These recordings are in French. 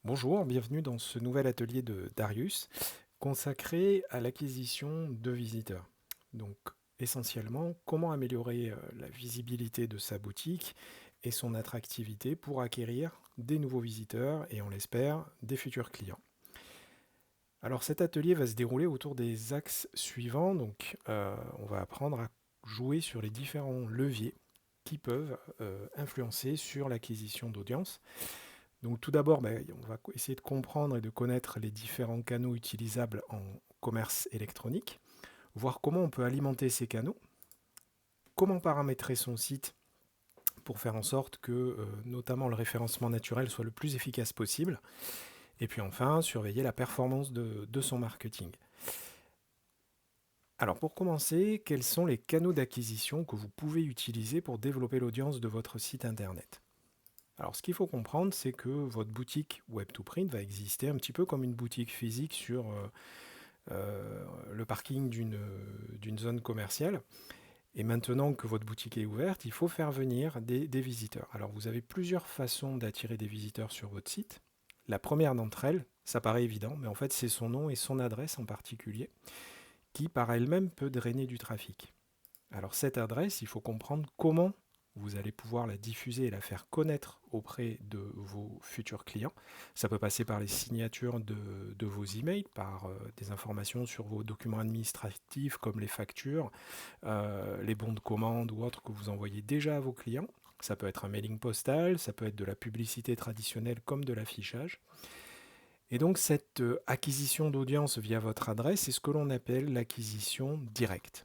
Bonjour, bienvenue dans ce nouvel atelier de Darius consacré à l'acquisition de visiteurs. Donc essentiellement, comment améliorer la visibilité de sa boutique et son attractivité pour acquérir des nouveaux visiteurs et on l'espère des futurs clients. Alors cet atelier va se dérouler autour des axes suivants. Donc on va apprendre à jouer sur les différents leviers qui peuvent influencer sur l'acquisition d'audience. Donc tout d'abord, on va essayer de comprendre et de connaître les différents canaux utilisables en commerce électronique, voir comment on peut alimenter ces canaux, comment paramétrer son site pour faire en sorte que notamment le référencement naturel soit le plus efficace possible, et puis enfin surveiller la performance de son marketing. Alors pour commencer, quels sont les canaux d'acquisition que vous pouvez utiliser pour développer l'audience de votre site internet? Alors, ce qu'il faut comprendre, c'est que votre boutique Web2Print va exister un petit peu comme une boutique physique sur le parking d'une zone commerciale. Et maintenant que votre boutique est ouverte, il faut faire venir des visiteurs. Alors, vous avez plusieurs façons d'attirer des visiteurs sur votre site. La première d'entre elles, ça paraît évident, mais en fait, c'est son nom et son adresse en particulier qui, par elle-même, peut drainer du trafic. Alors cette adresse, il faut comprendre comment vous allez pouvoir la diffuser et la faire connaître auprès de vos futurs clients. Ça peut passer par les signatures de vos emails, par des informations sur vos documents administratifs comme les factures, les bons de commande ou autres que vous envoyez déjà à vos clients. Ça peut être un mailing postal, ça peut être de la publicité traditionnelle comme de l'affichage. Et donc cette acquisition d'audience via votre adresse, c'est ce que l'on appelle l'acquisition directe.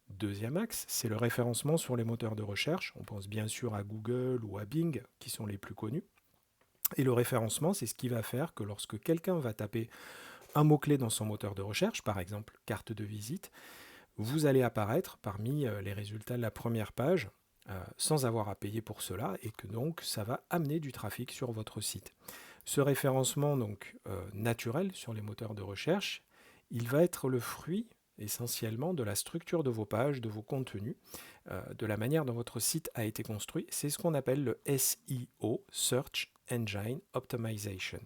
Deuxième axe, c'est le référencement sur les moteurs de recherche. On pense bien sûr à Google ou à Bing, qui sont les plus connus. Et le référencement, c'est ce qui va faire que lorsque quelqu'un va taper un mot-clé dans son moteur de recherche, par exemple carte de visite, vous allez apparaître parmi les résultats de la première page sans avoir à payer pour cela et que donc ça va amener du trafic sur votre site. Ce référencement donc naturel sur les moteurs de recherche, il va être le fruit essentiellement de la structure de vos pages, de vos contenus, de la manière dont votre site a été construit. C'est ce qu'on appelle le SEO, Search Engine Optimization.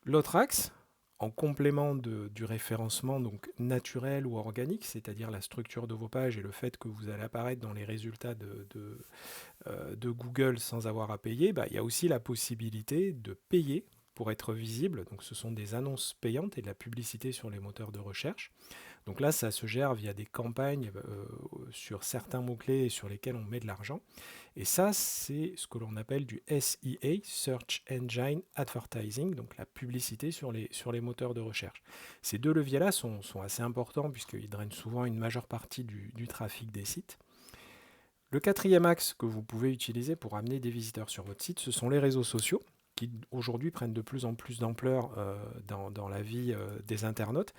L'autre axe, en complément du référencement donc naturel ou organique, c'est-à-dire la structure de vos pages et le fait que vous allez apparaître dans les résultats de Google sans avoir à payer, il y a aussi la possibilité de payer pour être visible. Donc ce sont des annonces payantes et de la publicité sur les moteurs de recherche. Donc là, ça se gère via des campagnes sur certains mots-clés sur lesquels on met de l'argent. Et ça, c'est ce que l'on appelle du SEA, Search Engine Advertising, donc la publicité sur les moteurs de recherche. Ces deux leviers-là sont assez importants puisqu'ils drainent souvent une majeure partie du trafic des sites. Le quatrième axe que vous pouvez utiliser pour amener des visiteurs sur votre site, ce sont les réseaux sociaux qui aujourd'hui prennent de plus en plus d'ampleur dans la vie des internautes.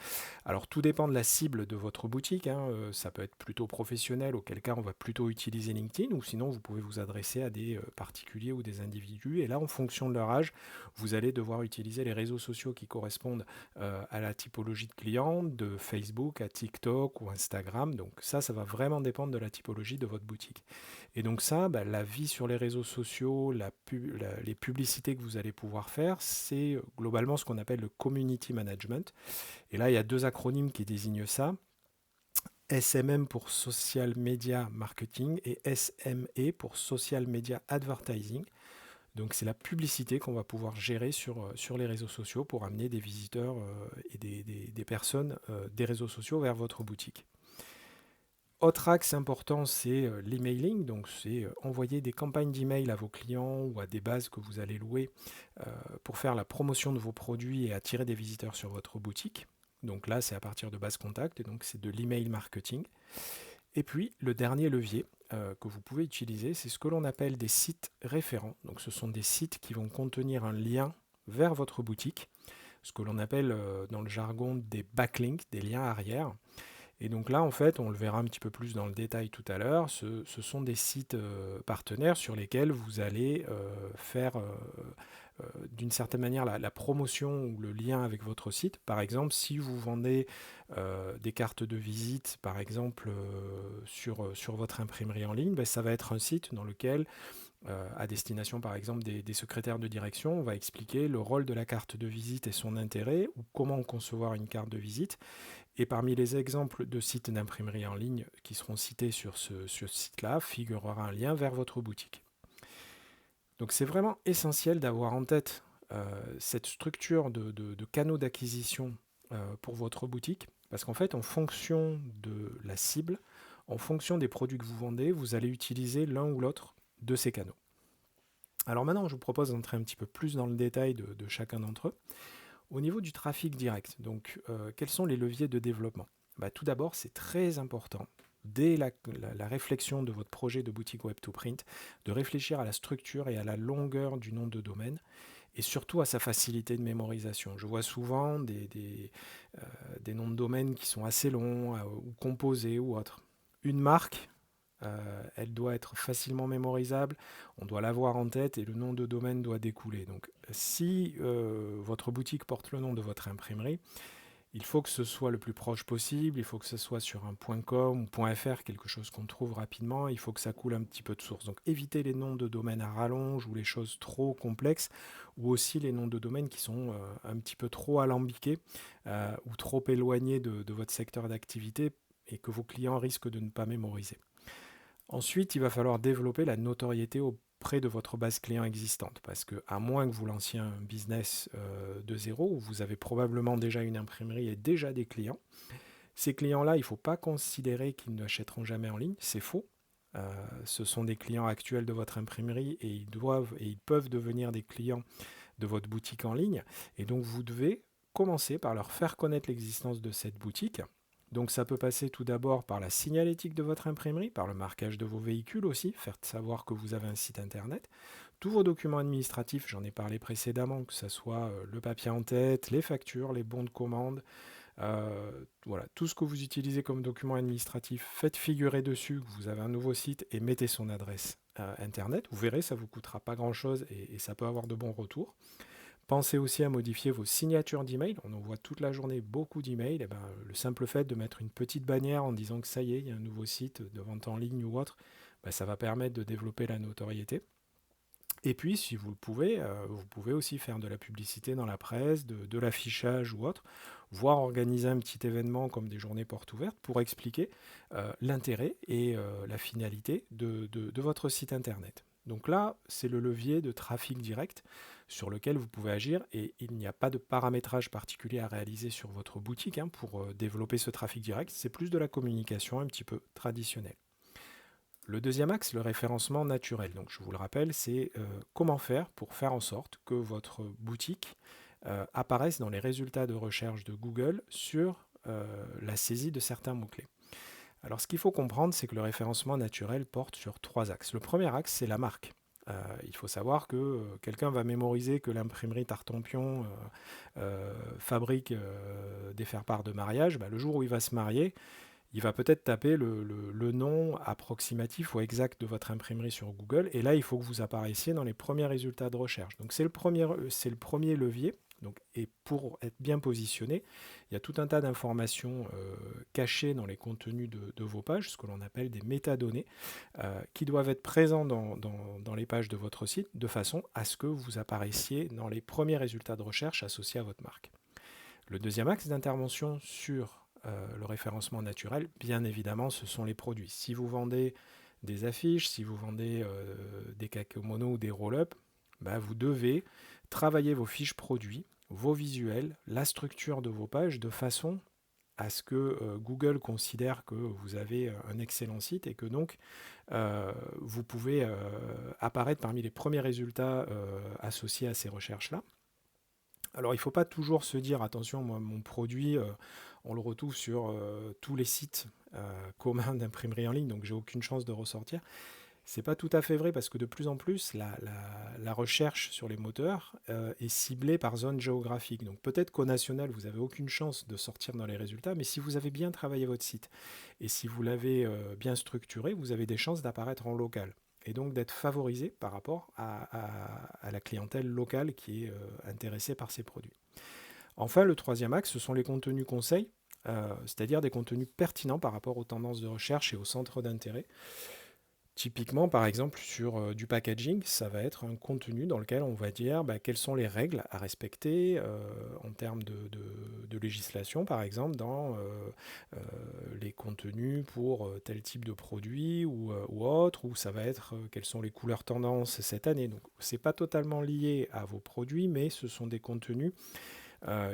Alors tout dépend de la cible de votre boutique, hein. Ça peut être plutôt professionnel, auquel cas on va plutôt utiliser LinkedIn, ou sinon vous pouvez vous adresser à des particuliers ou des individus, et là en fonction de leur âge, vous allez devoir utiliser les réseaux sociaux qui correspondent à la typologie de clients, de Facebook à TikTok ou Instagram, donc ça va vraiment dépendre de la typologie de votre boutique. Et donc ça, la vie sur les réseaux sociaux, les publicités que vous allez pouvoir faire, c'est globalement ce qu'on appelle le community management. Et là, il y a deux acronymes qui désignent ça. SMM pour Social Media Marketing et SME pour Social Media Advertising. Donc c'est la publicité qu'on va pouvoir gérer sur les réseaux sociaux pour amener des visiteurs et des personnes des réseaux sociaux vers votre boutique. Autre axe important, c'est l'emailing. Donc, c'est envoyer des campagnes d'email à vos clients ou à des bases que vous allez louer pour faire la promotion de vos produits et attirer des visiteurs sur votre boutique. Donc là, c'est à partir de bases contacts, et donc c'est de l'email marketing. Et puis, le dernier levier que vous pouvez utiliser, c'est ce que l'on appelle des sites référents. Donc, ce sont des sites qui vont contenir un lien vers votre boutique, ce que l'on appelle dans le jargon des backlinks, des liens arrière. Et donc là, en fait, on le verra un petit peu plus dans le détail tout à l'heure, ce sont des sites partenaires sur lesquels vous allez faire d'une certaine manière la promotion ou le lien avec votre site. Par exemple, si vous vendez des cartes de visite, par exemple, sur votre imprimerie en ligne, ça va être un site dans lequel à destination par exemple des secrétaires de direction. On va expliquer le rôle de la carte de visite et son intérêt, ou comment concevoir une carte de visite. Et parmi les exemples de sites d'imprimerie en ligne qui seront cités sur ce site-là, figurera un lien vers votre boutique. Donc c'est vraiment essentiel d'avoir en tête cette structure de canaux d'acquisition pour votre boutique, parce qu'en fait, en fonction de la cible, en fonction des produits que vous vendez, vous allez utiliser l'un ou l'autre de ces canaux. Alors maintenant, je vous propose d'entrer un petit peu plus dans le détail de chacun d'entre eux. Au niveau du trafic direct, donc quels sont les leviers de développement? Tout d'abord, c'est très important, dès la réflexion de votre projet de boutique Web2Print, de réfléchir à la structure et à la longueur du nom de domaine, et surtout à sa facilité de mémorisation. Je vois souvent des noms de domaine qui sont assez longs, ou composés ou autres. Une marque, elle doit être facilement mémorisable, on doit l'avoir en tête et le nom de domaine doit découler. Donc si votre boutique porte le nom de votre imprimerie, il faut que ce soit le plus proche possible, il faut que ce soit sur un .com ou .fr, quelque chose qu'on trouve rapidement, il faut que ça coule un petit peu de source. Donc évitez les noms de domaine à rallonge ou les choses trop complexes, ou aussi les noms de domaine qui sont un petit peu trop alambiqués ou trop éloignés de votre secteur d'activité et que vos clients risquent de ne pas mémoriser. Ensuite, il va falloir développer la notoriété auprès de votre base client existante, parce que à moins que vous lanciez un business de zéro, où vous avez probablement déjà une imprimerie et déjà des clients, ces clients-là, il ne faut pas considérer qu'ils n'achèteront jamais en ligne, c'est faux. Ce sont des clients actuels de votre imprimerie et ils peuvent devenir des clients de votre boutique en ligne. Et donc, vous devez commencer par leur faire connaître l'existence de cette boutique. Donc ça peut passer tout d'abord par la signalétique de votre imprimerie, par le marquage de vos véhicules aussi, faire savoir que vous avez un site internet. Tous vos documents administratifs, j'en ai parlé précédemment, que ce soit le papier en tête, les factures, les bons de commande, voilà, tout ce que vous utilisez comme document administratif, faites figurer dessus que vous avez un nouveau site et mettez son adresse internet. Vous verrez, ça ne vous coûtera pas grand-chose et ça peut avoir de bons retours. Pensez aussi à modifier vos signatures d'email. On envoie toute la journée beaucoup d'emails. Et le simple fait de mettre une petite bannière en disant que ça y est, il y a un nouveau site de vente en ligne ou autre, ça va permettre de développer la notoriété. Et puis, si vous le pouvez, vous pouvez aussi faire de la publicité dans la presse, de l'affichage ou autre, voire organiser un petit événement comme des journées portes ouvertes pour expliquer l'intérêt et la finalité de votre site internet. Donc là, c'est le levier de trafic direct sur lequel vous pouvez agir et il n'y a pas de paramétrage particulier à réaliser sur votre boutique pour développer ce trafic direct. C'est plus de la communication un petit peu traditionnelle. Le deuxième axe, le référencement naturel. Donc je vous le rappelle, c'est comment faire pour faire en sorte que votre boutique apparaisse dans les résultats de recherche de Google sur la saisie de certains mots-clés. Alors ce qu'il faut comprendre, c'est que le référencement naturel porte sur trois axes. Le premier axe, c'est la marque. Il faut savoir que quelqu'un va mémoriser que l'imprimerie Tartampion fabrique des faire-part de mariage. Le jour où il va se marier, il va peut-être taper le nom approximatif ou exact de votre imprimerie sur Google. Et là, il faut que vous apparaissiez dans les premiers résultats de recherche. Donc c'est le premier levier. Donc, et pour être bien positionné, il y a tout un tas d'informations cachées dans les contenus de vos pages, ce que l'on appelle des métadonnées, qui doivent être présents dans les pages de votre site, de façon à ce que vous apparaissiez dans les premiers résultats de recherche associés à votre marque. Le deuxième axe d'intervention sur le référencement naturel, bien évidemment, ce sont les produits. Si vous vendez des affiches, si vous vendez des kakémonos ou des roll-up, vous devez travailler vos fiches produits, vos visuels, la structure de vos pages de façon à ce que Google considère que vous avez un excellent site et que donc vous pouvez apparaître parmi les premiers résultats associés à ces recherches-là. Alors il ne faut pas toujours se dire, attention, moi, mon produit, on le retrouve sur tous les sites communs d'imprimerie en ligne, donc j'ai aucune chance de ressortir. C'est pas tout à fait vrai parce que de plus en plus, la recherche sur les moteurs est ciblée par zone géographique. Donc peut-être qu'au national, vous n'avez aucune chance de sortir dans les résultats, mais si vous avez bien travaillé votre site et si vous l'avez bien structuré, vous avez des chances d'apparaître en local et donc d'être favorisé par rapport à la clientèle locale qui est intéressée par ces produits. Enfin, le troisième axe, ce sont les contenus conseils, c'est-à-dire des contenus pertinents par rapport aux tendances de recherche et aux centres d'intérêt. Typiquement, par exemple, sur du packaging, ça va être un contenu dans lequel on va dire quelles sont les règles à respecter en termes de législation, par exemple, dans euh, les contenus pour tel type de produit ou autre, ou ça va être quelles sont les couleurs tendances cette année. Donc, c'est pas totalement lié à vos produits, mais ce sont des contenus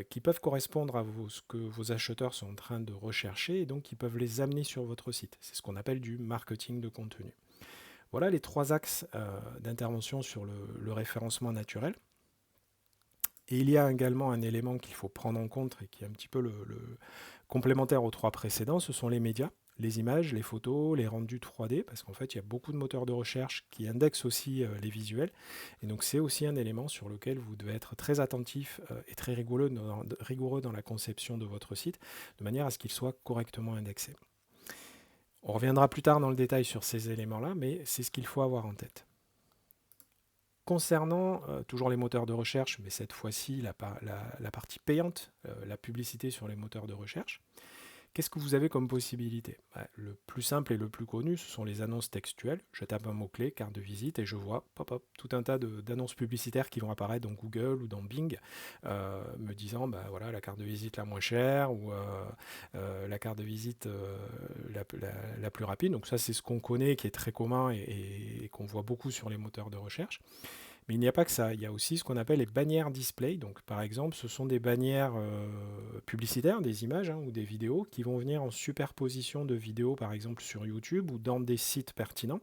qui peuvent correspondre à ce que vos acheteurs sont en train de rechercher et donc qui peuvent les amener sur votre site. C'est ce qu'on appelle du marketing de contenu. Voilà les trois axes d'intervention sur le référencement naturel. Et il y a également un élément qu'il faut prendre en compte et qui est un petit peu le complémentaire aux trois précédents, ce sont les médias, les images, les photos, les rendus 3D, parce qu'en fait il y a beaucoup de moteurs de recherche qui indexent aussi les visuels. Et donc c'est aussi un élément sur lequel vous devez être très attentif et très rigoureux dans la conception de votre site, de manière à ce qu'il soit correctement indexé. On reviendra plus tard dans le détail sur ces éléments-là, mais c'est ce qu'il faut avoir en tête. Concernant toujours les moteurs de recherche, mais cette fois-ci la partie payante, la publicité sur les moteurs de recherche, qu'est-ce que vous avez comme possibilité? Le plus simple et le plus connu, ce sont les annonces textuelles. Je tape un mot-clé, carte de visite, et je vois tout un tas d'annonces publicitaires qui vont apparaître dans Google ou dans Bing, me disant voilà, la carte de visite la moins chère ou la carte de visite la plus rapide. Donc ça, c'est ce qu'on connaît, qui est très commun et qu'on voit beaucoup sur les moteurs de recherche. Mais il n'y a pas que ça, il y a aussi ce qu'on appelle les bannières display. Donc par exemple, ce sont des bannières publicitaires, des images ou des vidéos qui vont venir en superposition de vidéos par exemple sur YouTube ou dans des sites pertinents.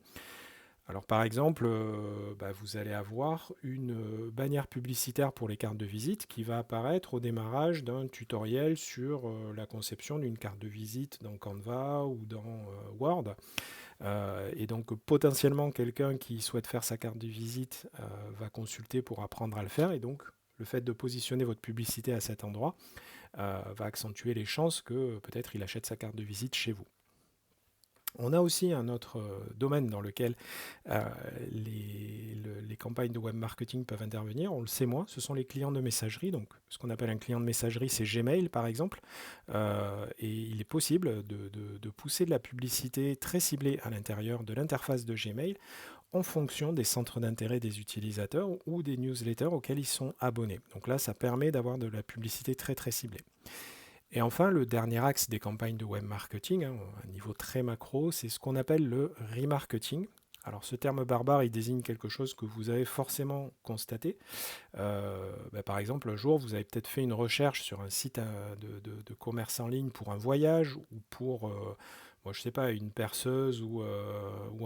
Alors par exemple, vous allez avoir une bannière publicitaire pour les cartes de visite qui va apparaître au démarrage d'un tutoriel sur la conception d'une carte de visite dans Canva ou dans Word. Et donc potentiellement quelqu'un qui souhaite faire sa carte de visite va consulter pour apprendre à le faire. Et donc le fait de positionner votre publicité à cet endroit va accentuer les chances que peut-être il achète sa carte de visite chez vous. On a aussi un autre domaine dans lequel les campagnes de web marketing peuvent intervenir. On le sait moins, ce sont les clients de messagerie. Donc, ce qu'on appelle un client de messagerie, c'est Gmail par exemple. Et il est possible de pousser de la publicité très ciblée à l'intérieur de l'interface de Gmail en fonction des centres d'intérêt des utilisateurs ou des newsletters auxquels ils sont abonnés. Donc là, ça permet d'avoir de la publicité très très ciblée. Et enfin, le dernier axe des campagnes de web marketing, à un niveau très macro, c'est ce qu'on appelle le remarketing. Alors ce terme barbare, il désigne quelque chose que vous avez forcément constaté. Par exemple, un jour, vous avez peut-être fait une recherche sur un site de commerce en ligne pour un voyage ou pour, moi, je sais pas, une perceuse ou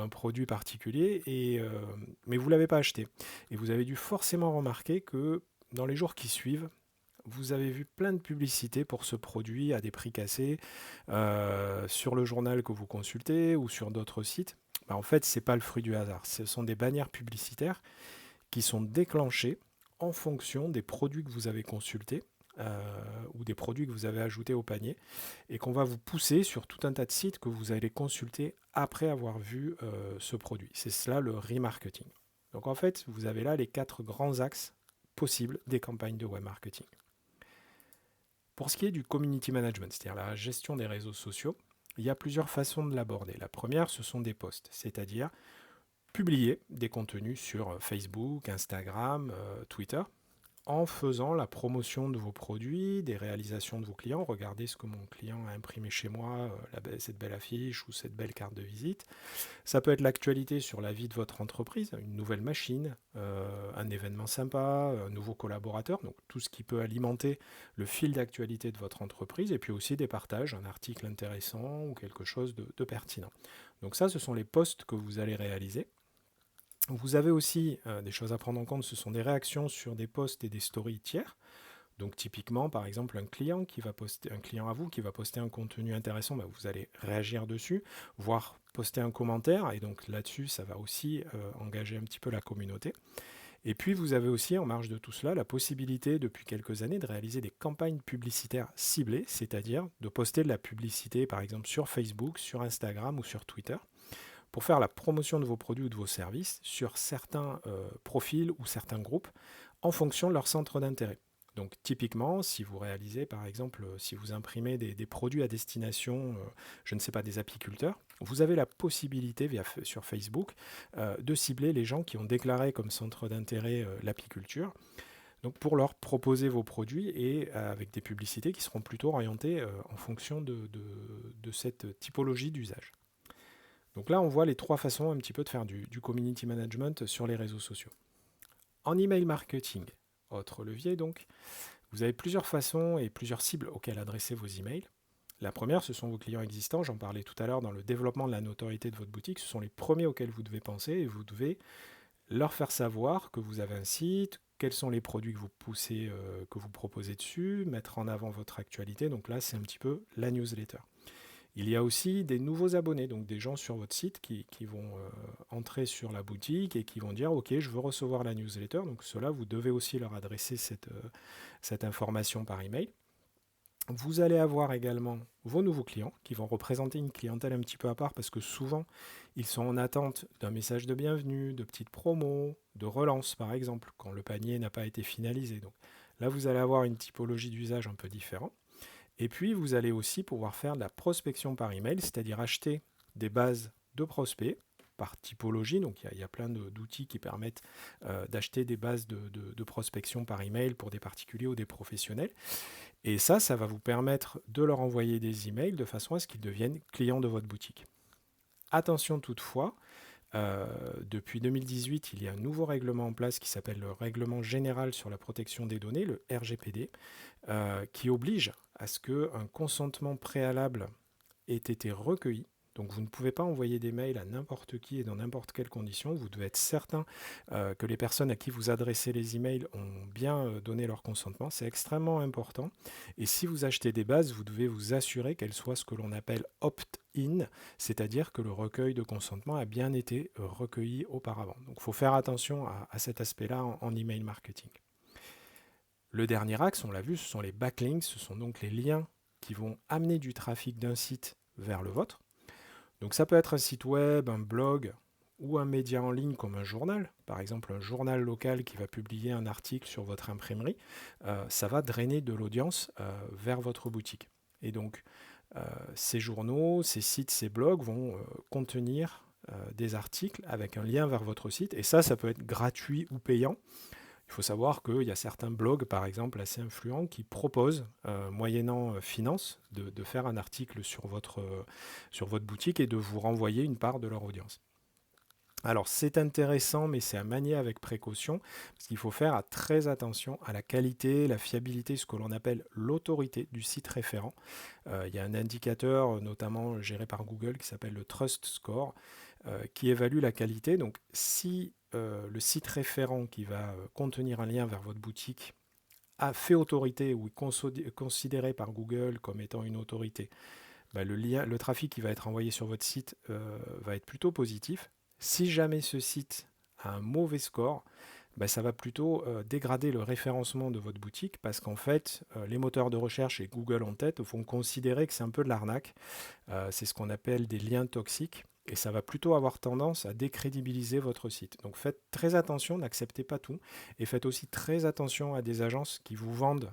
un produit particulier, mais vous ne l'avez pas acheté. Et vous avez dû forcément remarquer que dans les jours qui suivent, vous avez vu plein de publicités pour ce produit à des prix cassés sur le journal que vous consultez ou sur d'autres sites. En fait, ce n'est pas le fruit du hasard. Ce sont des bannières publicitaires qui sont déclenchées en fonction des produits que vous avez consultés ou des produits que vous avez ajoutés au panier et qu'on va vous pousser sur tout un tas de sites que vous allez consulter après avoir vu ce produit. C'est cela le remarketing. Donc en fait, vous avez là les 4 grands axes possibles des campagnes de web marketing. Pour ce qui est du community management, c'est-à-dire la gestion des réseaux sociaux, il y a plusieurs façons de l'aborder. La première, ce sont des posts, c'est-à-dire publier des contenus sur Facebook, Instagram, Twitter, en faisant la promotion de vos produits, des réalisations de vos clients. Regardez ce que mon client a imprimé chez moi, cette belle affiche ou cette belle carte de visite. Ça peut être l'actualité sur la vie de votre entreprise, une nouvelle machine, un événement sympa, un nouveau collaborateur, donc tout ce qui peut alimenter le fil d'actualité de votre entreprise, et puis aussi des partages, un article intéressant ou quelque chose de pertinent. Donc ça, ce sont les posts que vous allez réaliser. Vous avez aussi des choses à prendre en compte, ce sont des réactions sur des posts et des stories tiers. Donc typiquement, par exemple, un client à vous qui va poster un contenu intéressant, vous allez réagir dessus, voire poster un commentaire, et donc là-dessus, ça va aussi engager un petit peu la communauté. Et puis vous avez aussi, en marge de tout cela, la possibilité depuis quelques années de réaliser des campagnes publicitaires ciblées, c'est-à-dire de poster de la publicité, par exemple sur Facebook, sur Instagram ou sur Twitter, pour faire la promotion de vos produits ou de vos services sur certains profils ou certains groupes en fonction de leur centre d'intérêt. Donc typiquement, si vous réalisez par exemple, si vous imprimez des produits à destination, je ne sais pas, des apiculteurs, vous avez la possibilité sur Facebook de cibler les gens qui ont déclaré comme centre d'intérêt l'apiculture, donc pour leur proposer vos produits et avec des publicités qui seront plutôt orientées en fonction de cette typologie d'usage. Donc là, on voit les trois façons un petit peu de faire du community management sur les réseaux sociaux. En email marketing, autre levier donc, vous avez plusieurs façons et plusieurs cibles auxquelles adresser vos emails. La première, ce sont vos clients existants. J'en parlais tout à l'heure dans le développement de la notoriété de votre boutique. Ce sont les premiers auxquels vous devez penser et vous devez leur faire savoir que vous avez un site, quels sont les produits que vous poussez, que vous proposez dessus, mettre en avant votre actualité. Donc là, c'est un petit peu la newsletter. Il y a aussi des nouveaux abonnés, donc des gens sur votre site qui vont entrer sur la boutique et qui vont dire ok, je veux recevoir la newsletter. Donc cela, vous devez aussi leur adresser cette information par email. Vous allez avoir également vos nouveaux clients qui vont représenter une clientèle un petit peu à part parce que souvent ils sont en attente d'un message de bienvenue, de petites promos, de relance par exemple, quand le panier n'a pas été finalisé. Donc là, vous allez avoir une typologie d'usage un peu différente. Et puis, vous allez aussi pouvoir faire de la prospection par email, c'est-à-dire acheter des bases de prospects par typologie. Donc, il y a plein d'outils qui permettent d'acheter des bases de prospection par email pour des particuliers ou des professionnels. Et ça va vous permettre de leur envoyer des emails de façon à ce qu'ils deviennent clients de votre boutique. Attention toutefois, depuis 2018, il y a un nouveau règlement en place qui s'appelle le Règlement général sur la protection des données, le RGPD, qui oblige à ce qu'un consentement préalable ait été recueilli. Donc vous ne pouvez pas envoyer des mails à n'importe qui et dans n'importe quelles conditions. Vous devez être certain que les personnes à qui vous adressez les emails ont bien donné leur consentement. C'est extrêmement important. Et si vous achetez des bases, vous devez vous assurer qu'elles soient ce que l'on appelle opt-in, c'est-à-dire que le recueil de consentement a bien été recueilli auparavant. Donc il faut faire attention à cet aspect-là en email marketing. Le dernier axe, on l'a vu, ce sont les backlinks, ce sont donc les liens qui vont amener du trafic d'un site vers le vôtre. Donc ça peut être un site web, un blog ou un média en ligne comme un journal, par exemple un journal local qui va publier un article sur votre imprimerie, ça va drainer de l'audience vers votre boutique. Et donc ces journaux, ces sites, ces blogs vont contenir des articles avec un lien vers votre site, et ça peut être gratuit ou payant. Il faut savoir qu'il y a certains blogs, par exemple, assez influents, qui proposent, moyennant finance, de faire un article sur votre boutique et de vous renvoyer une part de leur audience. Alors c'est intéressant, mais c'est à manier avec précaution, parce qu'il faut faire très attention à la qualité, la fiabilité, ce que l'on appelle l'autorité du site référent. Il y a un indicateur, notamment géré par Google, qui s'appelle le Trust Score, qui évalue la qualité. Donc si le site référent qui va contenir un lien vers votre boutique a fait autorité ou est considéré par Google comme étant une autorité, le trafic qui va être envoyé sur votre site va être plutôt positif. Si jamais ce site a un mauvais score, ça va plutôt dégrader le référencement de votre boutique parce qu'en fait, les moteurs de recherche et Google en tête vont considérer que c'est un peu de l'arnaque. C'est ce qu'on appelle des liens toxiques et ça va plutôt avoir tendance à décrédibiliser votre site. Donc faites très attention, n'acceptez pas tout et faites aussi très attention à des agences qui vous vendent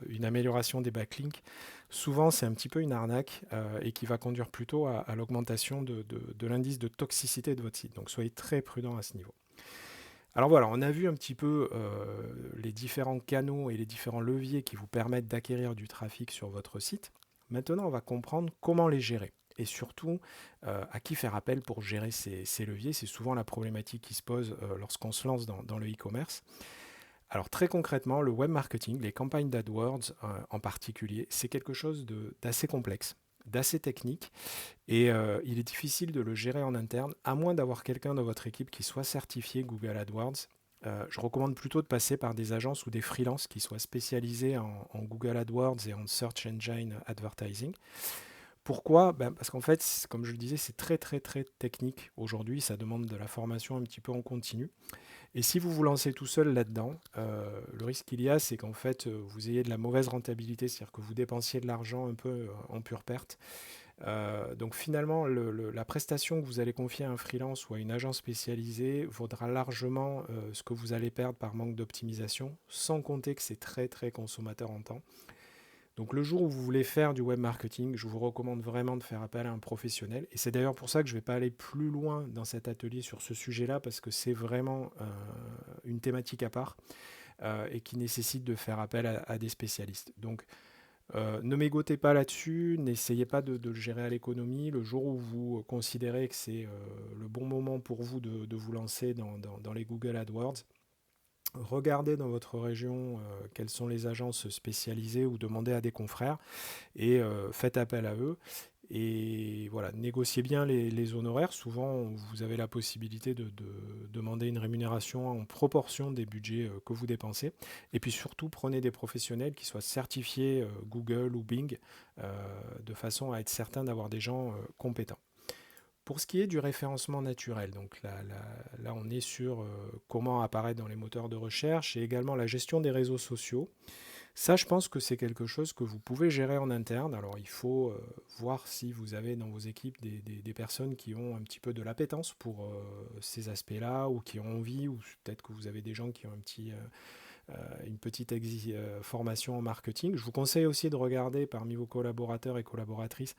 une amélioration des backlinks. Souvent, c'est un petit peu une arnaque et qui va conduire plutôt à l'augmentation de l'indice de toxicité de votre site. Donc soyez très prudent à ce niveau. Alors voilà, on a vu un petit peu les différents canaux et les différents leviers qui vous permettent d'acquérir du trafic sur votre site. Maintenant, on va comprendre comment les gérer et surtout à qui faire appel pour gérer ces leviers. C'est souvent la problématique qui se pose lorsqu'on se lance dans le e-commerce. Alors très concrètement, le web marketing, les campagnes d'AdWords en particulier, c'est quelque chose d'assez complexe, d'assez technique et il est difficile de le gérer en interne, à moins d'avoir quelqu'un dans votre équipe qui soit certifié Google AdWords. Je recommande plutôt de passer par des agences ou des freelances qui soient spécialisés en Google AdWords et en Search Engine Advertising. Pourquoi? Parce qu'en fait, comme je le disais, c'est très très très technique aujourd'hui, ça demande de la formation un petit peu en continu. Et si vous vous lancez tout seul là-dedans, le risque qu'il y a, c'est qu'en fait, vous ayez de la mauvaise rentabilité, c'est-à-dire que vous dépensiez de l'argent un peu en pure perte. Donc finalement, la prestation que vous allez confier à un freelance ou à une agence spécialisée vaudra largement ce que vous allez perdre par manque d'optimisation, sans compter que c'est très très consommateur en temps. Donc le jour où vous voulez faire du web marketing, je vous recommande vraiment de faire appel à un professionnel. Et c'est d'ailleurs pour ça que je ne vais pas aller plus loin dans cet atelier sur ce sujet-là, parce que c'est vraiment une thématique à part et qui nécessite de faire appel à des spécialistes. Donc ne mégotez pas là-dessus, n'essayez pas de le gérer à l'économie. Le jour où vous considérez que c'est le bon moment pour vous de vous lancer dans les Google AdWords, regardez dans votre région quelles sont les agences spécialisées ou demandez à des confrères et faites appel à eux. Et voilà, négociez bien les honoraires. Souvent, vous avez la possibilité de demander une rémunération en proportion des budgets que vous dépensez. Et puis surtout, prenez des professionnels qui soient certifiés Google ou Bing, de façon à être certain d'avoir des gens compétents. Pour ce qui est du référencement naturel, donc là on est sur comment apparaître dans les moteurs de recherche et également la gestion des réseaux sociaux. Ça, je pense que c'est quelque chose que vous pouvez gérer en interne. Alors, il faut voir si vous avez dans vos équipes des personnes qui ont un petit peu de l'appétence pour ces aspects-là, ou qui ont envie, ou peut-être que vous avez des gens qui ont une petite formation en marketing. Je vous conseille aussi de regarder parmi vos collaborateurs et collaboratrices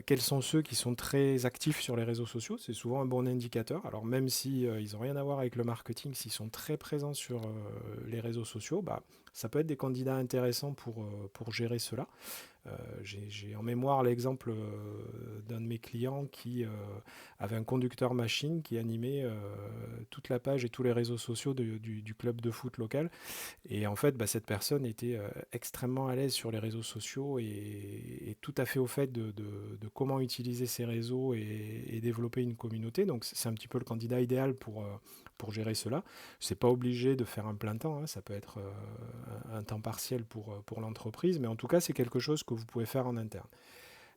quels sont ceux qui sont très actifs sur les réseaux sociaux. C'est souvent un bon indicateur. Alors même si ils n'ont rien à voir avec le marketing, s'ils sont très présents sur les réseaux sociaux, bah, ça peut être des candidats intéressants pour gérer cela. J'ai en mémoire l'exemple d'un de mes clients qui avait un conducteur machine qui animait toute la page et tous les réseaux sociaux du club de foot local. Et en fait, bah, cette personne était extrêmement à l'aise sur les réseaux sociaux et tout à fait au fait de comment utiliser ces réseaux et développer une communauté. Donc c'est un petit peu le candidat idéal pour gérer cela. C'est pas obligé de faire un plein temps, hein, ça peut être un temps partiel pour l'entreprise, mais en tout cas c'est quelque chose que vous pouvez faire en interne.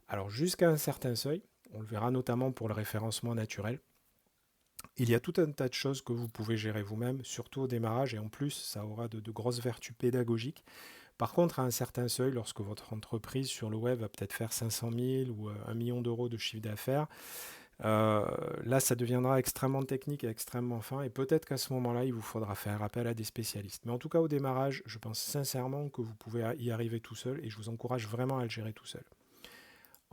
Alors jusqu'à un certain seuil, on le verra notamment pour le référencement naturel, il y a tout un tas de choses que vous pouvez gérer vous-même, surtout au démarrage, et en plus, ça aura de grosses vertus pédagogiques. Par contre, à un certain seuil, lorsque votre entreprise sur le web va peut-être faire 500 000 ou 1 million d'euros de chiffre d'affaires, euh, là, ça deviendra extrêmement technique et extrêmement fin, et peut-être qu'à ce moment-là, il vous faudra faire appel à des spécialistes. Mais en tout cas, au démarrage, je pense sincèrement que vous pouvez y arriver tout seul, et je vous encourage vraiment à le gérer tout seul.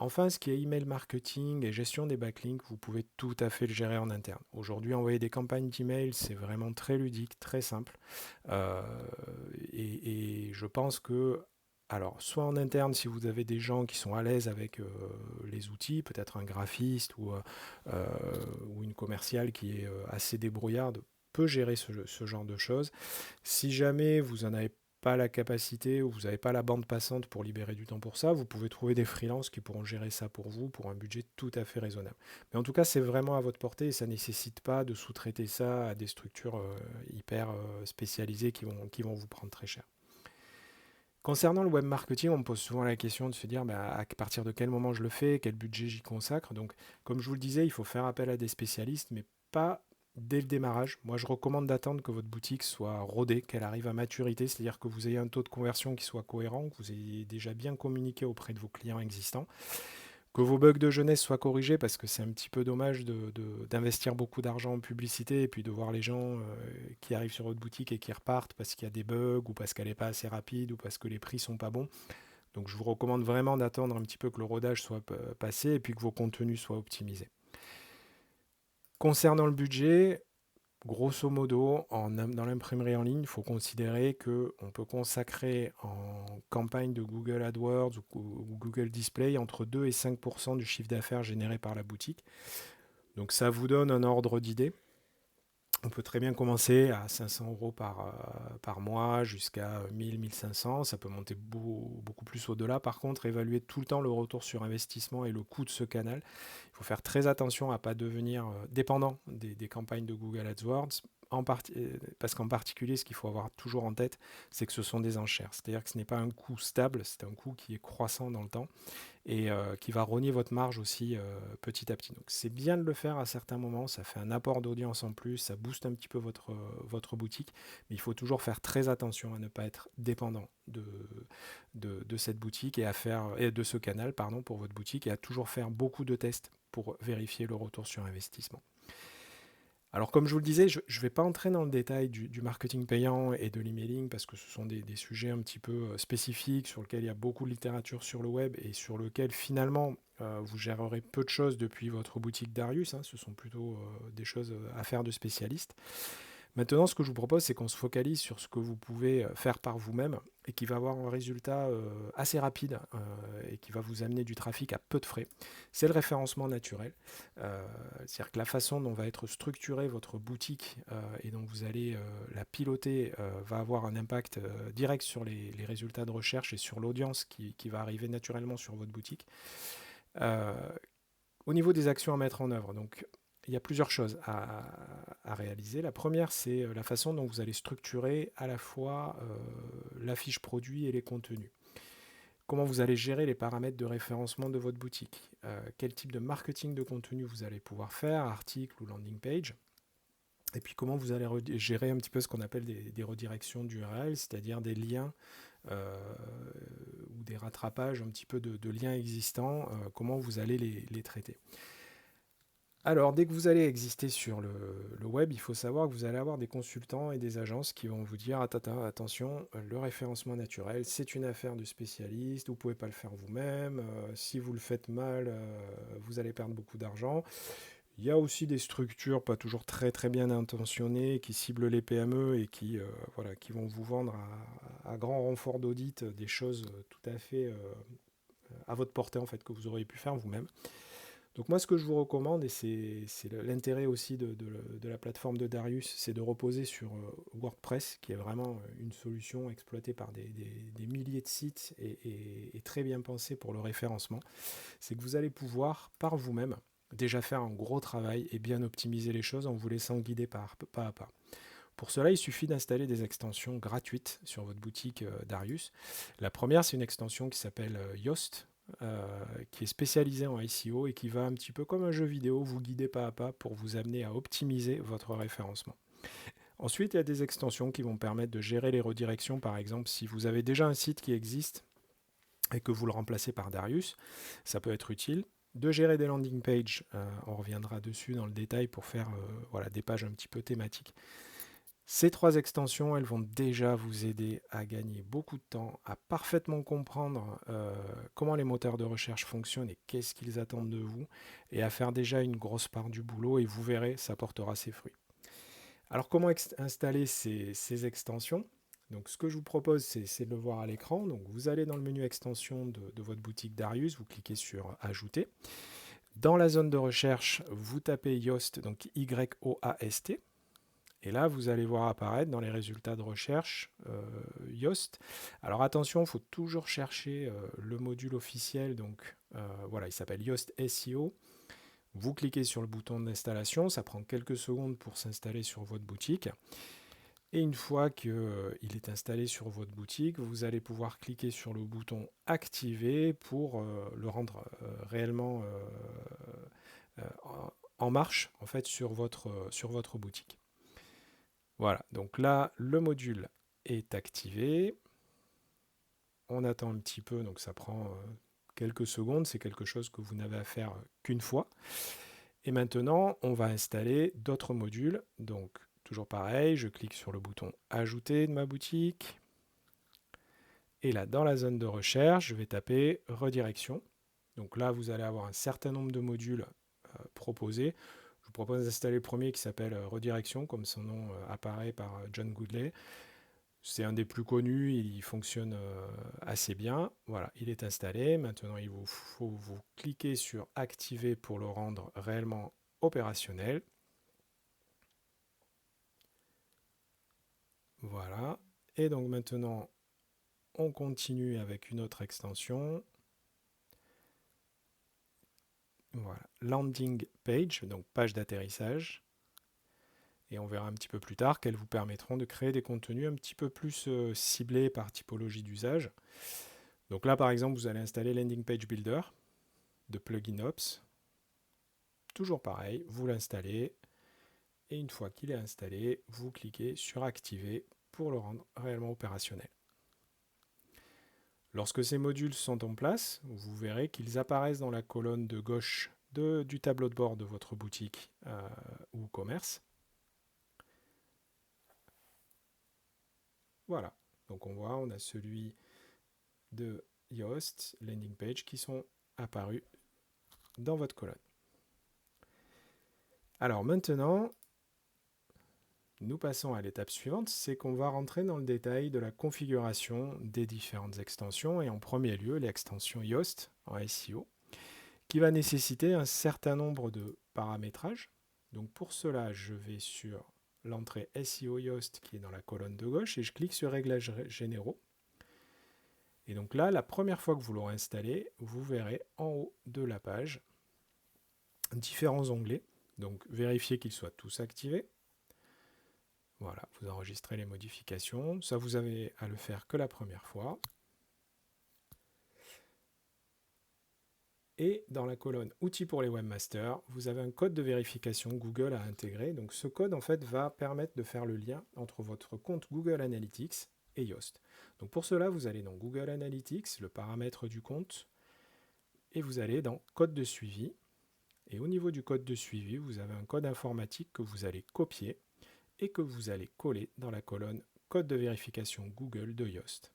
Enfin, ce qui est email marketing et gestion des backlinks, vous pouvez tout à fait le gérer en interne. Aujourd'hui, envoyer des campagnes d'email, c'est vraiment très ludique, très simple. Euh, et je pense que, alors, soit en interne, si vous avez des gens qui sont à l'aise avec les outils, peut-être un graphiste euh, ou une commerciale qui est assez débrouillarde, peut gérer ce genre de choses. Si jamais vous en avez pas la capacité ou vous n'avez pas la bande passante pour libérer du temps pour ça, vous pouvez trouver des freelances qui pourront gérer ça pour vous pour un budget tout à fait raisonnable. Mais en tout cas, c'est vraiment à votre portée et ça ne nécessite pas de sous-traiter ça à des structures hyper spécialisées qui vont vous prendre très cher. Concernant le web marketing, on me pose souvent la question de se dire bah, à partir de quel moment je le fais, quel budget j'y consacre. Donc, comme je vous le disais, il faut faire appel à des spécialistes, mais pas dès le démarrage. Moi, je recommande d'attendre que votre boutique soit rodée, qu'elle arrive à maturité, c'est-à-dire que vous ayez un taux de conversion qui soit cohérent, que vous ayez déjà bien communiqué auprès de vos clients existants, que vos bugs de jeunesse soient corrigés, parce que c'est un petit peu dommage d'investir beaucoup d'argent en publicité et puis de voir les gens qui arrivent sur votre boutique et qui repartent parce qu'il y a des bugs ou parce qu'elle n'est pas assez rapide ou parce que les prix sont pas bons. Donc je vous recommande vraiment d'attendre un petit peu que le rodage soit passé et puis que vos contenus soient optimisés. Concernant le budget, grosso modo, dans l'imprimerie en ligne, il faut considérer qu'on peut consacrer en campagne de Google AdWords ou Google Display entre 2 et 5% du chiffre d'affaires généré par la boutique. Donc ça vous donne un ordre d'idée. On peut très bien commencer à 500 euros par mois jusqu'à 1000, 1500. Ça peut monter beaucoup plus au-delà. Par contre, évaluer tout le temps le retour sur investissement et le coût de ce canal. Il faut faire très attention à ne pas devenir dépendant des campagnes de Google AdWords. parce qu'en particulier, ce qu'il faut avoir toujours en tête, c'est que ce sont des enchères. C'est-à-dire que ce n'est pas un coût stable, c'est un coût qui est croissant dans le temps et qui va rogner votre marge aussi petit à petit. Donc c'est bien de le faire à certains moments, ça fait un apport d'audience en plus, ça booste un petit peu votre boutique, mais il faut toujours faire très attention à ne pas être dépendant de cette boutique et de ce canal pardon, pour votre boutique, et à toujours faire beaucoup de tests pour vérifier le retour sur investissement. Alors comme je vous le disais, je ne vais pas entrer dans le détail du marketing payant et de l'emailing parce que ce sont des sujets un petit peu spécifiques sur lesquels il y a beaucoup de littérature sur le web et sur lequel finalement vous gérerez peu de choses depuis votre boutique Darius, hein. Ce sont plutôt des choses à faire de spécialistes. Maintenant, ce que je vous propose, c'est qu'on se focalise sur ce que vous pouvez faire par vous-même et qui va avoir un résultat assez rapide et qui va vous amener du trafic à peu de frais. C'est le référencement naturel. C'est-à-dire que la façon dont va être structurée votre boutique et dont vous allez la piloter va avoir un impact direct sur les résultats de recherche et sur l'audience qui va arriver naturellement sur votre boutique. Euh, Au niveau des actions à mettre en œuvre, donc il y a plusieurs choses à réaliser. La première, c'est la façon dont vous allez structurer à la fois la fiche produit et les contenus. Comment vous allez gérer les paramètres de référencement de votre boutique. Quel type de marketing de contenu vous allez pouvoir faire, article ou landing page. Et puis comment vous allez gérer un petit peu ce qu'on appelle des redirections d'URL, c'est-à-dire des liens ou des rattrapages un petit peu de liens existants, comment vous allez les traiter. Alors, dès que vous allez exister sur le web, il faut savoir que vous allez avoir des consultants et des agences qui vont vous dire attention, le référencement naturel, c'est une affaire de spécialiste, vous ne pouvez pas le faire vous-même, si vous le faites mal, vous allez perdre beaucoup d'argent. Il y a aussi des structures pas toujours très très bien intentionnées qui ciblent les PME et qui vont vous vendre à grand renfort d'audit des choses tout à fait à votre portée en fait que vous auriez pu faire vous-même. Donc moi, ce que je vous recommande, et c'est l'intérêt aussi de la plateforme de Darius, c'est de reposer sur WordPress, qui est vraiment une solution exploitée par des milliers de sites et très bien pensée pour le référencement. C'est que vous allez pouvoir, par vous-même, déjà faire un gros travail et bien optimiser les choses en vous laissant guider pas à pas. Pour cela, il suffit d'installer des extensions gratuites sur votre boutique Darius. La première, c'est une extension qui s'appelle Yoast, qui est spécialisée en SEO et qui va un petit peu comme un jeu vidéo vous guider pas à pas pour vous amener à optimiser votre référencement. Ensuite, il y a des extensions qui vont permettre de gérer les redirections. Par exemple, si vous avez déjà un site qui existe et que vous le remplacez par Darius, ça peut être utile. De gérer des landing pages, on reviendra dessus dans le détail pour faire des pages un petit peu thématiques. Ces trois extensions, elles vont déjà vous aider à gagner beaucoup de temps, à parfaitement comprendre comment les moteurs de recherche fonctionnent et qu'est-ce qu'ils attendent de vous, et à faire déjà une grosse part du boulot, et vous verrez, ça portera ses fruits. Alors comment installer ces extensions? Donc ce que je vous propose, c'est de le voir à l'écran. Donc vous allez dans le menu extension de votre boutique Darius, vous cliquez sur Ajouter. Dans la zone de recherche, vous tapez Yoast, donc Y-O-A-S-T. Et là, vous allez voir apparaître dans les résultats de recherche Yoast. Alors attention, il faut toujours chercher le module officiel. Donc il s'appelle Yoast SEO. Vous cliquez sur le bouton d'installation. Ça prend quelques secondes pour s'installer sur votre boutique. Et une fois qu'il est installé sur votre boutique, vous allez pouvoir cliquer sur le bouton Activer pour le rendre réellement en marche en fait, sur votre boutique. Voilà, donc là, le module est activé. On attend un petit peu, donc ça prend quelques secondes. C'est quelque chose que vous n'avez à faire qu'une fois. Et maintenant, on va installer d'autres modules. Donc, toujours pareil, je clique sur le bouton Ajouter de ma boutique. Et là, dans la zone de recherche, je vais taper Redirection. Donc là, vous allez avoir un certain nombre de modules proposés. Je vous propose d'installer le premier qui s'appelle Redirection, comme son nom apparaît par John Goodley. C'est un des plus connus, il fonctionne assez bien. Voilà, il est installé. Maintenant, il faut vous cliquer sur Activer pour le rendre réellement opérationnel. Voilà. Et donc maintenant, on continue avec une autre extension. Voilà, landing page, donc page d'atterrissage. Et on verra un petit peu plus tard qu'elles vous permettront de créer des contenus un petit peu plus ciblés par typologie d'usage. Donc là, par exemple, vous allez installer Landing Page Builder de Plugin Ops. Toujours pareil, vous l'installez. Et une fois qu'il est installé, vous cliquez sur Activer pour le rendre réellement opérationnel. Lorsque ces modules sont en place, vous verrez qu'ils apparaissent dans la colonne de gauche du tableau de bord de votre boutique ou commerce. Voilà, donc on voit, on a celui de Yoast, Landing Page qui sont apparus dans votre colonne. Alors maintenant, nous passons à l'étape suivante, c'est qu'on va rentrer dans le détail de la configuration des différentes extensions et en premier lieu l'extension Yoast en SEO qui va nécessiter un certain nombre de paramétrages. Donc pour cela, je vais sur l'entrée SEO Yoast qui est dans la colonne de gauche et je clique sur Réglages généraux. Et donc là, la première fois que vous l'aurez installé, vous verrez en haut de la page différents onglets. Donc vérifiez qu'ils soient tous activés. Voilà, vous enregistrez les modifications. Ça, vous avez à le faire que la première fois. Et dans la colonne Outils pour les webmasters, vous avez un code de vérification Google à intégrer. Donc ce code, en fait, va permettre de faire le lien entre votre compte Google Analytics et Yoast. Donc pour cela, vous allez dans Google Analytics, le paramètre du compte, et vous allez dans Code de suivi. Et au niveau du code de suivi, vous avez un code informatique que vous allez copier et que vous allez coller dans la colonne Code de vérification Google de Yoast.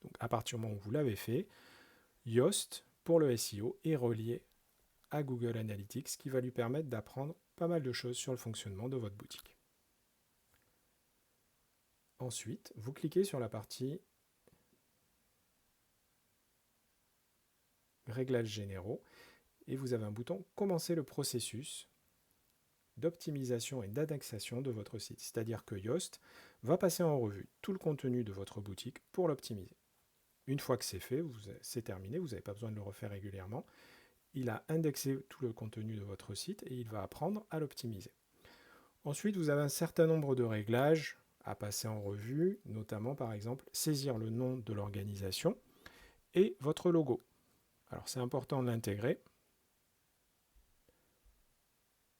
Donc à partir du moment où vous l'avez fait, Yoast, pour le SEO, est relié à Google Analytics, qui va lui permettre d'apprendre pas mal de choses sur le fonctionnement de votre boutique. Ensuite, vous cliquez sur la partie Réglages généraux et vous avez un bouton Commencer le processus d'optimisation et d'indexation de votre site. C'est-à-dire que Yoast va passer en revue tout le contenu de votre boutique pour l'optimiser. Une fois que c'est fait, c'est terminé, vous n'avez pas besoin de le refaire régulièrement. Il a indexé tout le contenu de votre site et il va apprendre à l'optimiser. Ensuite, vous avez un certain nombre de réglages à passer en revue, notamment par exemple saisir le nom de l'organisation et votre logo. Alors c'est important de l'intégrer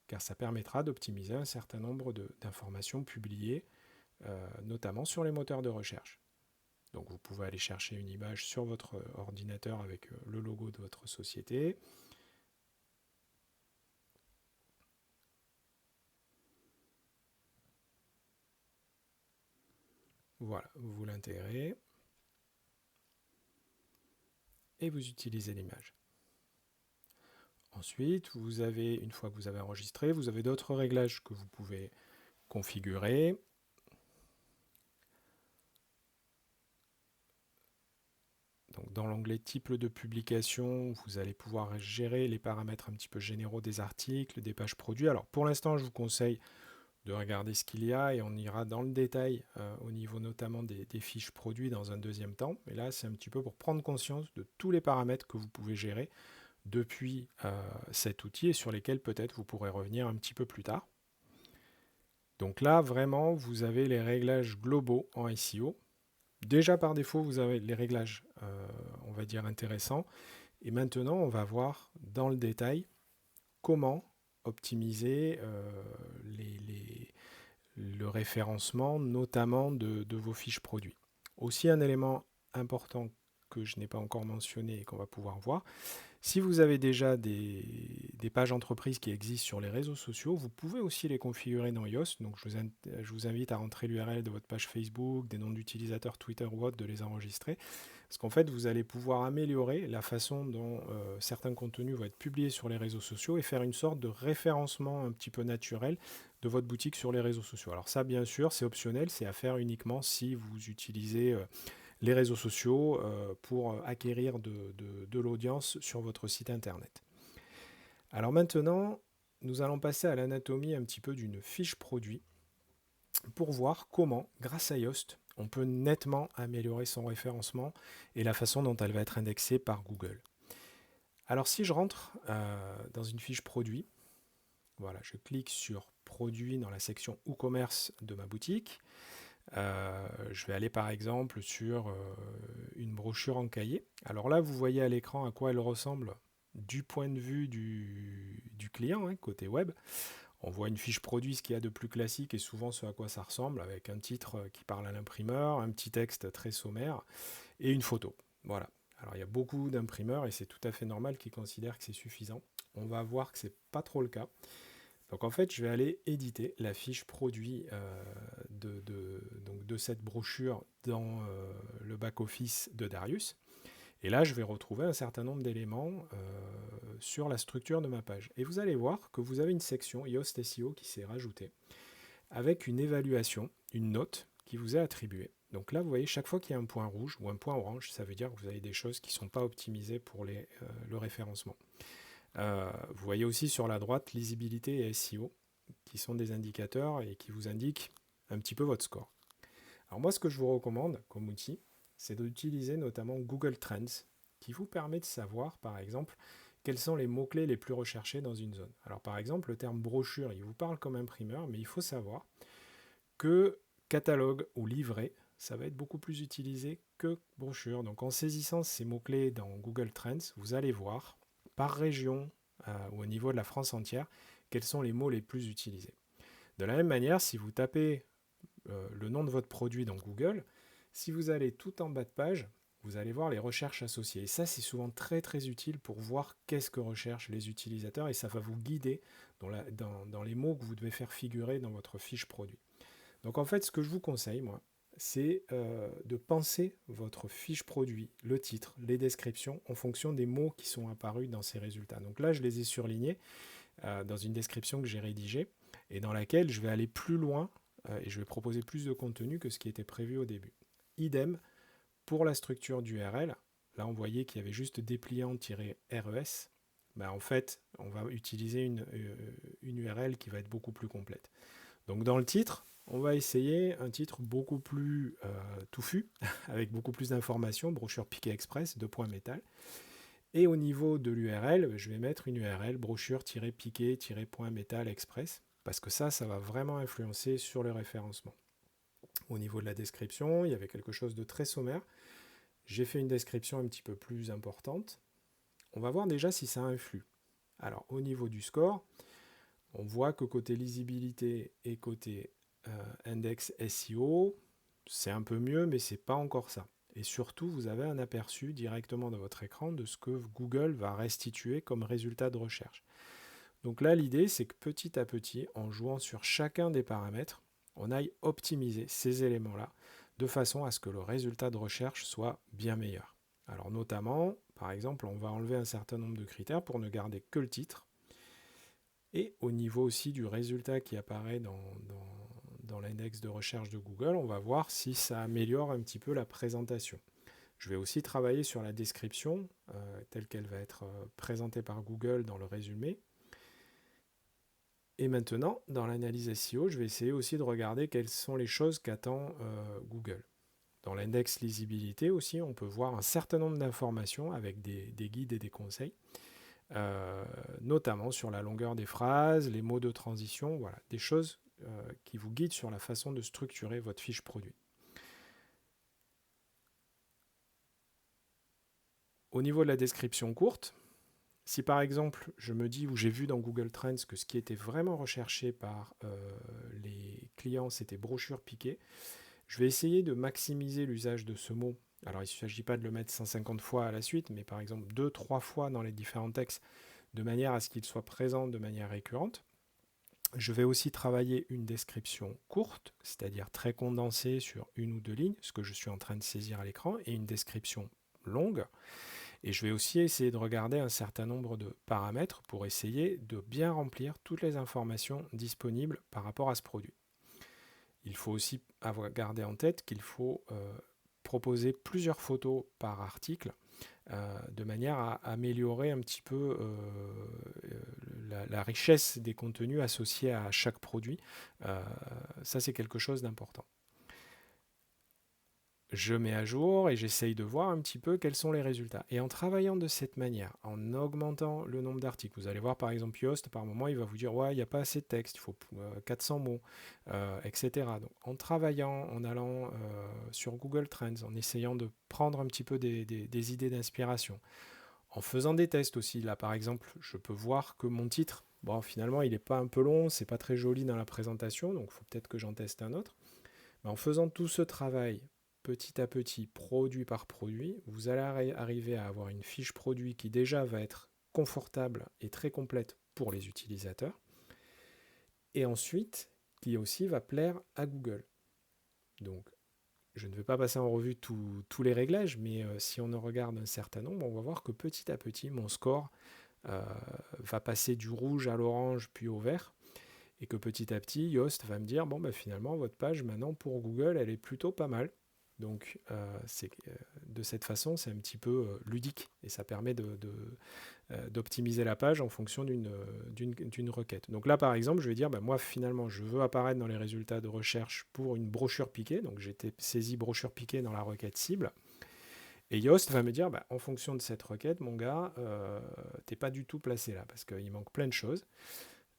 car ça permettra d'optimiser un certain nombre d'informations publiées, notamment sur les moteurs de recherche. Donc vous pouvez aller chercher une image sur votre ordinateur avec le logo de votre société. Voilà, vous l'intégrez et vous utilisez l'image. Ensuite, vous avez, une fois que vous avez enregistré, vous avez d'autres réglages que vous pouvez configurer. Donc, dans l'onglet type de publication, vous allez pouvoir gérer les paramètres un petit peu généraux des articles, des pages produits. Alors pour l'instant, je vous conseille de regarder ce qu'il y a et on ira dans le détail au niveau notamment des fiches produits dans un deuxième temps. Mais là, c'est un petit peu pour prendre conscience de tous les paramètres que vous pouvez gérer depuis cet outil et sur lesquels peut-être vous pourrez revenir un petit peu plus tard. Donc là, vraiment, vous avez les réglages globaux en SEO. Déjà par défaut, vous avez les réglages, on va dire, intéressants. Et maintenant, on va voir dans le détail comment optimiser le référencement, notamment de vos fiches produits. Aussi, un élément important que je n'ai pas encore mentionné et qu'on va pouvoir voir, si vous avez déjà des pages entreprises qui existent sur les réseaux sociaux, vous pouvez aussi les configurer dans Yoast. Donc je vous invite à rentrer l'URL de votre page Facebook, des noms d'utilisateurs Twitter ou autres, de les enregistrer. Parce qu'en fait, vous allez pouvoir améliorer la façon dont certains contenus vont être publiés sur les réseaux sociaux et faire une sorte de référencement un petit peu naturel de votre boutique sur les réseaux sociaux. Alors ça, bien sûr, c'est optionnel, c'est à faire uniquement si vous utilisez les réseaux sociaux pour acquérir de l'audience sur votre site internet. Alors maintenant, nous allons passer à l'anatomie un petit peu d'une fiche produit pour voir comment, grâce à Yoast, on peut nettement améliorer son référencement et la façon dont elle va être indexée par Google. Alors si je rentre dans une fiche produit, voilà, je clique sur produit dans la section e-commerce de ma boutique. Je vais aller par exemple sur une brochure en cahier. Alors là, vous voyez à l'écran à quoi elle ressemble du point de vue du client, hein, côté web. On voit une fiche produit, ce qu'il y a de plus classique et souvent ce à quoi ça ressemble, avec un titre qui parle à l'imprimeur, un petit texte très sommaire et une photo. Voilà. Alors il y a beaucoup d'imprimeurs et c'est tout à fait normal qu'ils considèrent que c'est suffisant. On va voir que c'est pas trop le cas. Donc en fait, je vais aller éditer la fiche produit donc de cette brochure dans le back-office de Darius. Et là, je vais retrouver un certain nombre d'éléments sur la structure de ma page. Et vous allez voir que vous avez une section Yoast SEO qui s'est rajoutée avec une évaluation, une note qui vous est attribuée. Donc là, vous voyez, chaque fois qu'il y a un point rouge ou un point orange, ça veut dire que vous avez des choses qui ne sont pas optimisées pour le référencement. Vous voyez aussi sur la droite lisibilité et SEO, qui sont des indicateurs et qui vous indiquent un petit peu votre score. Alors moi, ce que je vous recommande comme outil, c'est d'utiliser notamment Google Trends, qui vous permet de savoir, par exemple, quels sont les mots-clés les plus recherchés dans une zone. Alors par exemple, le terme brochure, il vous parle comme imprimeur, mais il faut savoir que catalogue ou livret, ça va être beaucoup plus utilisé que brochure. Donc en saisissant ces mots-clés dans Google Trends, vous allez voir par région ou au niveau de la France entière, quels sont les mots les plus utilisés. De la même manière, si vous tapez le nom de votre produit dans Google, si vous allez tout en bas de page, vous allez voir les recherches associées. Et ça, c'est souvent très très utile pour voir qu'est-ce que recherchent les utilisateurs et ça va vous guider dans les mots que vous devez faire figurer dans votre fiche produit. Donc en fait, ce que je vous conseille, moi, c'est de penser votre fiche produit, le titre, les descriptions, en fonction des mots qui sont apparus dans ces résultats. Donc là, je les ai surlignés dans une description que j'ai rédigée et dans laquelle je vais aller plus loin et je vais proposer plus de contenu que ce qui était prévu au début. Idem pour la structure d'URL. Là, on voyait qu'il y avait juste dépliant-res. Ben, en fait, on va utiliser une URL qui va être beaucoup plus complète. Donc dans le titre, on va essayer un titre beaucoup plus touffu, avec beaucoup plus d'informations, brochure Piqué Express, 2 points métal. Et au niveau de l'URL, je vais mettre une URL brochure-piqué-point métal express, parce que ça va vraiment influencer sur le référencement. Au niveau de la description, il y avait quelque chose de très sommaire. J'ai fait une description un petit peu plus importante. On va voir déjà si ça influe. Alors au niveau du score, on voit que côté lisibilité et côté index SEO, c'est un peu mieux, mais c'est pas encore ça. Et surtout, vous avez un aperçu directement dans votre écran de ce que Google va restituer comme résultat de recherche. Donc là, l'idée, c'est que petit à petit, en jouant sur chacun des paramètres, on aille optimiser ces éléments-là de façon à ce que le résultat de recherche soit bien meilleur. Alors notamment, par exemple, on va enlever un certain nombre de critères pour ne garder que le titre. Et au niveau aussi du résultat qui apparaît dans l'index de recherche de Google, on va voir si ça améliore un petit peu la présentation. Je vais aussi travailler sur la description telle qu'elle va être présentée par Google dans le résumé. Et maintenant, dans l'analyse SEO, je vais essayer aussi de regarder quelles sont les choses qu'attend Google. Dans l'index lisibilité aussi, on peut voir un certain nombre d'informations avec des guides et des conseils. Notamment sur la longueur des phrases, les mots de transition, voilà, des choses qui vous guident sur la façon de structurer votre fiche produit. Au niveau de la description courte, si par exemple je me dis ou j'ai vu dans Google Trends que ce qui était vraiment recherché par les clients c'était brochure piquée, je vais essayer de maximiser l'usage de ce mot. Alors il ne s'agit pas de le mettre 150 fois à la suite, mais par exemple 2-3 fois dans les différents textes, de manière à ce qu'il soit présent de manière récurrente. Je vais aussi travailler une description courte, c'est-à-dire très condensée sur 1 ou 2 lignes, ce que je suis en train de saisir à l'écran, et une description longue. Et je vais aussi essayer de regarder un certain nombre de paramètres pour essayer de bien remplir toutes les informations disponibles par rapport à ce produit. Il faut aussi garder en tête qu'il faut proposer plusieurs photos par article de manière à améliorer un petit peu la richesse des contenus associés à chaque produit. Ça, c'est quelque chose d'important. je mets à jour et j'essaye de voir un petit peu quels sont les résultats. Et en travaillant de cette manière, en augmentant le nombre d'articles, vous allez voir par exemple Yoast, par moment, il va vous dire ouais, il n'y a pas assez de texte, il faut 400 mots, etc. Donc en travaillant, en allant sur Google Trends, en essayant de prendre un petit peu des idées d'inspiration, en faisant des tests aussi, là par exemple, je peux voir que mon titre, bon finalement il n'est pas un peu long, c'est pas très joli dans la présentation, donc il faut peut-être que j'en teste un autre. Mais en faisant tout ce travail petit à petit, produit par produit, vous allez arriver à avoir une fiche produit qui déjà va être confortable et très complète pour les utilisateurs, et ensuite qui aussi va plaire à Google. Donc je ne vais pas passer en revue tous les réglages, mais si on en regarde un certain nombre, on va voir que petit à petit, mon score euh, va passer du rouge à l'orange puis au vert, et que petit à petit, Yoast va me dire, bon, bah, finalement, votre page, maintenant, pour Google, elle est plutôt pas mal. Donc, de cette façon, c'est un petit peu ludique, et ça permet d'optimiser la page en fonction d'une requête. Donc là, par exemple, je vais dire, bah, moi, finalement, je veux apparaître dans les résultats de recherche pour une brochure piquée. Donc, j'ai saisi brochure piquée dans la requête cible. Et Yoast va me dire, bah, en fonction de cette requête, mon gars, t'es pas du tout placé là, parce qu'il manque plein de choses.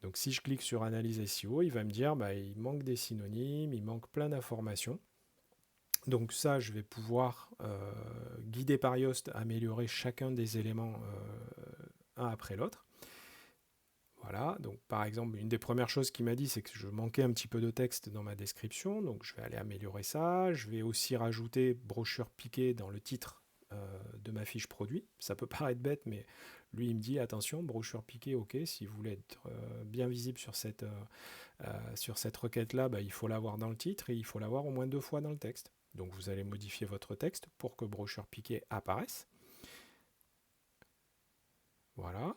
Donc si je clique sur analyse SEO, il va me dire bah, il manque des synonymes, il manque plein d'informations. Donc ça, je vais pouvoir, guider par Yoast, améliorer chacun des éléments un après l'autre. Voilà, donc par exemple, une des premières choses qu'il m'a dit, c'est que je manquais un petit peu de texte dans ma description, donc je vais aller améliorer ça. Je vais aussi rajouter brochure piquée dans le titre de ma fiche produit. Ça peut paraître bête, mais lui, il me dit attention, brochure piquée, ok, si vous voulez être bien visible sur cette requête-là, bah, il faut l'avoir dans le titre et il faut l'avoir au moins 2 fois dans le texte. Donc vous allez modifier votre texte pour que brochure piquée apparaisse. Voilà.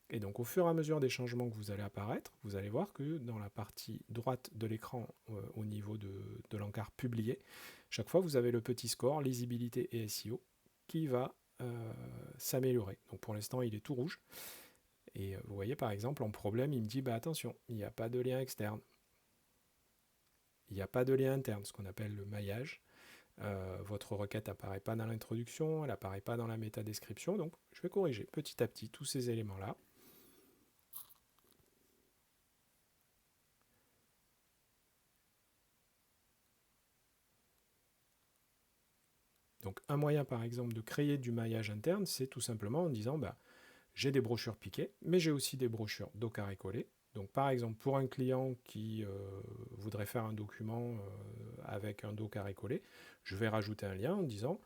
Et donc au fur et à mesure des changements que vous allez apparaître, vous allez voir que dans la partie droite de l'écran, au niveau de l'encart publié, chaque fois vous avez le petit score, lisibilité et SEO, qui va s'améliorer. Donc pour l'instant il est tout rouge. Et vous voyez par exemple en problème, il me dit bah attention, il n'y a pas de lien externe. Il n'y a pas de lien interne, ce qu'on appelle le maillage. Votre requête n'apparaît pas dans l'introduction, elle n'apparaît pas dans la métadescription, donc je vais corriger petit à petit tous ces éléments-là. Donc un moyen par exemple de créer du maillage interne, c'est tout simplement en disant bah, j'ai des brochures piquées, mais j'ai aussi des brochures dos carré-collé. Donc par exemple pour un client qui voudrait faire un document avec un dos carré-collé, je vais rajouter un lien en disant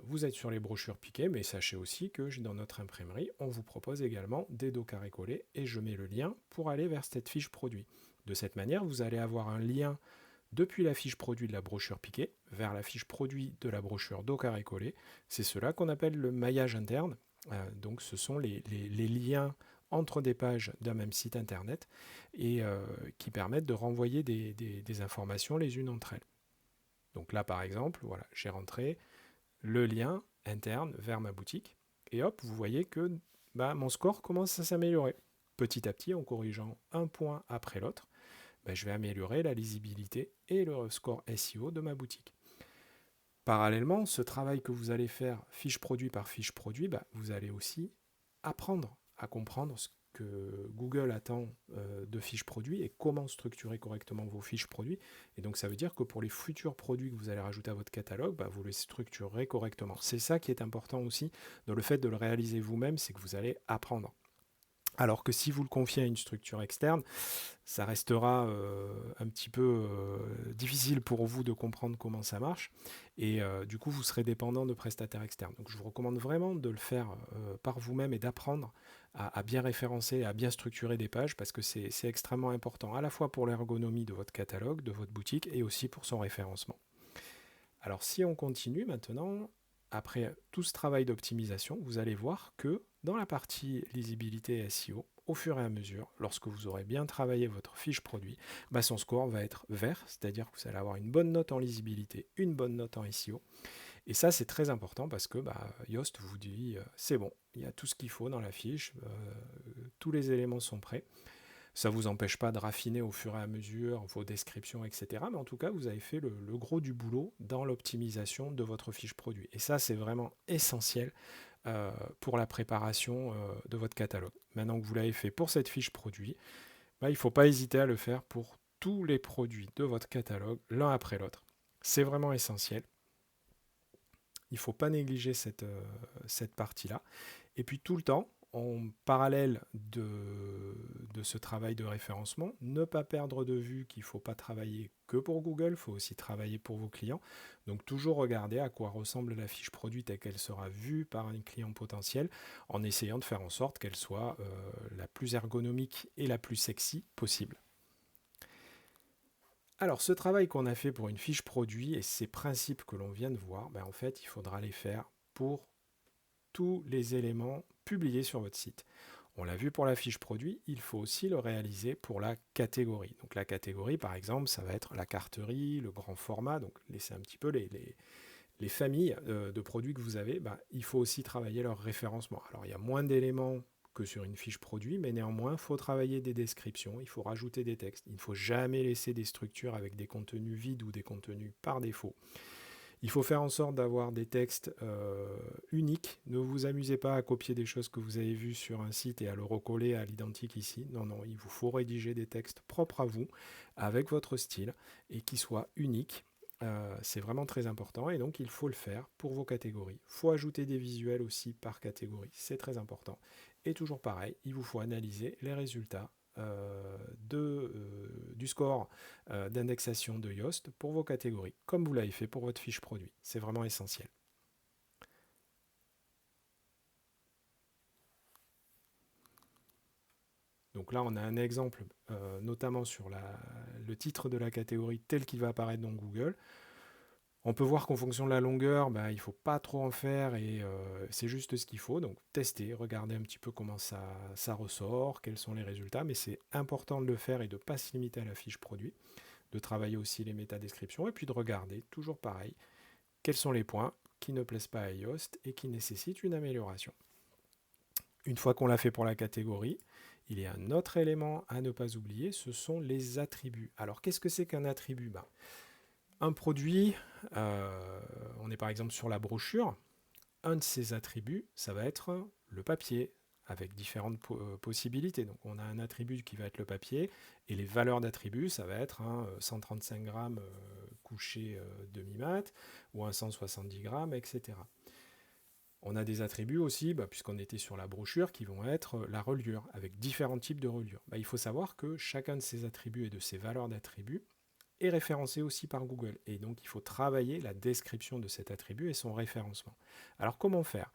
vous êtes sur les brochures piquées, mais sachez aussi que dans notre imprimerie, on vous propose également des dos carré-collés et je mets le lien pour aller vers cette fiche produit. De cette manière, vous allez avoir un lien depuis la fiche produit de la brochure piquée vers la fiche produit de la brochure dos carré-collé. C'est cela qu'on appelle le maillage interne. Donc ce sont les liens entre des pages d'un même site internet et qui permettent de renvoyer des informations les unes entre elles. Donc là par exemple, voilà, j'ai rentré le lien interne vers ma boutique et hop, vous voyez que bah, mon score commence à s'améliorer. Petit à petit, en corrigeant un point après l'autre, bah, je vais améliorer la lisibilité et le score SEO de ma boutique. Parallèlement, ce travail que vous allez faire fiche produit par fiche produit, bah, vous allez aussi apprendre à comprendre ce que Google attend de fiches produits et comment structurer correctement vos fiches produits. Et donc ça veut dire que pour les futurs produits que vous allez rajouter à votre catalogue, bah, vous les structurerez correctement. C'est ça qui est important aussi dans le fait de le réaliser vous-même, c'est que vous allez apprendre. Alors que si vous le confiez à une structure externe, ça restera un petit peu difficile pour vous de comprendre comment ça marche et du coup vous serez dépendant de prestataires externes. Donc je vous recommande vraiment de le faire par vous-même et d'apprendre à bien référencer, à bien structurer des pages parce que c'est extrêmement important à la fois pour l'ergonomie de votre catalogue, de votre boutique et aussi pour son référencement. Alors si on continue maintenant, après tout ce travail d'optimisation, vous allez voir que dans la partie lisibilité et SEO, au fur et à mesure, lorsque vous aurez bien travaillé votre fiche produit, bah son score va être vert, c'est-à-dire que vous allez avoir une bonne note en lisibilité, une bonne note en SEO. Et ça, c'est très important parce que bah, Yoast vous dit c'est bon, il y a tout ce qu'il faut dans la fiche, tous les éléments sont prêts. Ça ne vous empêche pas de raffiner au fur et à mesure vos descriptions, etc. Mais en tout cas, vous avez fait le gros du boulot dans l'optimisation de votre fiche produit. Et ça, c'est vraiment essentiel pour la préparation de votre catalogue. Maintenant que vous l'avez fait pour cette fiche produit, bah, il ne faut pas hésiter à le faire pour tous les produits de votre catalogue, l'un après l'autre. C'est vraiment essentiel. Il ne faut pas négliger cette partie-là. Et puis tout le temps, en parallèle de ce travail de référencement, ne pas perdre de vue qu'il ne faut pas travailler que pour Google, il faut aussi travailler pour vos clients. Donc toujours regarder à quoi ressemble la fiche produit et qu'elle sera vue par un client potentiel en essayant de faire en sorte qu'elle soit la plus ergonomique et la plus sexy possible. Alors, ce travail qu'on a fait pour une fiche produit et ces principes que l'on vient de voir, ben en fait, il faudra les faire pour tous les éléments publiés sur votre site. On l'a vu pour la fiche produit, il faut aussi le réaliser pour la catégorie. Donc la catégorie, par exemple, ça va être la carterie, le grand format, donc laissez un petit peu les familles de produits que vous avez, ben, il faut aussi travailler leur référencement. Alors il y a moins d'éléments que sur une fiche produit, mais néanmoins, il faut travailler des descriptions, il faut rajouter des textes. Il ne faut jamais laisser des structures avec des contenus vides ou des contenus par défaut. Il faut faire en sorte d'avoir des textes uniques. Ne vous amusez pas à copier des choses que vous avez vues sur un site et à le recoller à l'identique ici. Non, non, il vous faut rédiger des textes propres à vous, avec votre style, et qui soient uniques. C'est vraiment très important et donc il faut le faire pour vos catégories. Il faut ajouter des visuels aussi par catégorie, c'est très important. Et toujours pareil, il vous faut analyser les résultats du score d'indexation de Yoast pour vos catégories, comme vous l'avez fait pour votre fiche produit. C'est vraiment essentiel. Donc là, on a un exemple, notamment sur le titre de la catégorie tel qu'il va apparaître dans Google. On peut voir qu'en fonction de la longueur, bah, il ne faut pas trop en faire et c'est juste ce qu'il faut. Donc testez, regardez un petit peu comment ça ressort, quels sont les résultats, mais c'est important de le faire et de ne pas se limiter à la fiche produit, de travailler aussi les métadescriptions et puis de regarder, toujours pareil, quels sont les points qui ne plaisent pas à Yoast et qui nécessitent une amélioration. Une fois qu'on l'a fait pour la catégorie, il y a un autre élément à ne pas oublier, ce sont les attributs. Alors qu'est-ce que c'est qu'un attribut? Un produit, on est par exemple sur la brochure, un de ses attributs, ça va être le papier, avec différentes possibilités. Donc on a un attribut qui va être le papier, et les valeurs d'attributs, ça va être un 135 grammes couché demi-mat, ou un 170 grammes, etc. On a des attributs aussi, puisqu'on était sur la brochure, qui vont être la reliure, avec différents types de reliure. Il faut savoir que chacun de ces attributs et de ces valeurs d'attributs est référencé aussi par Google. Et donc, il faut travailler la description de cet attribut et son référencement. Alors, comment faire?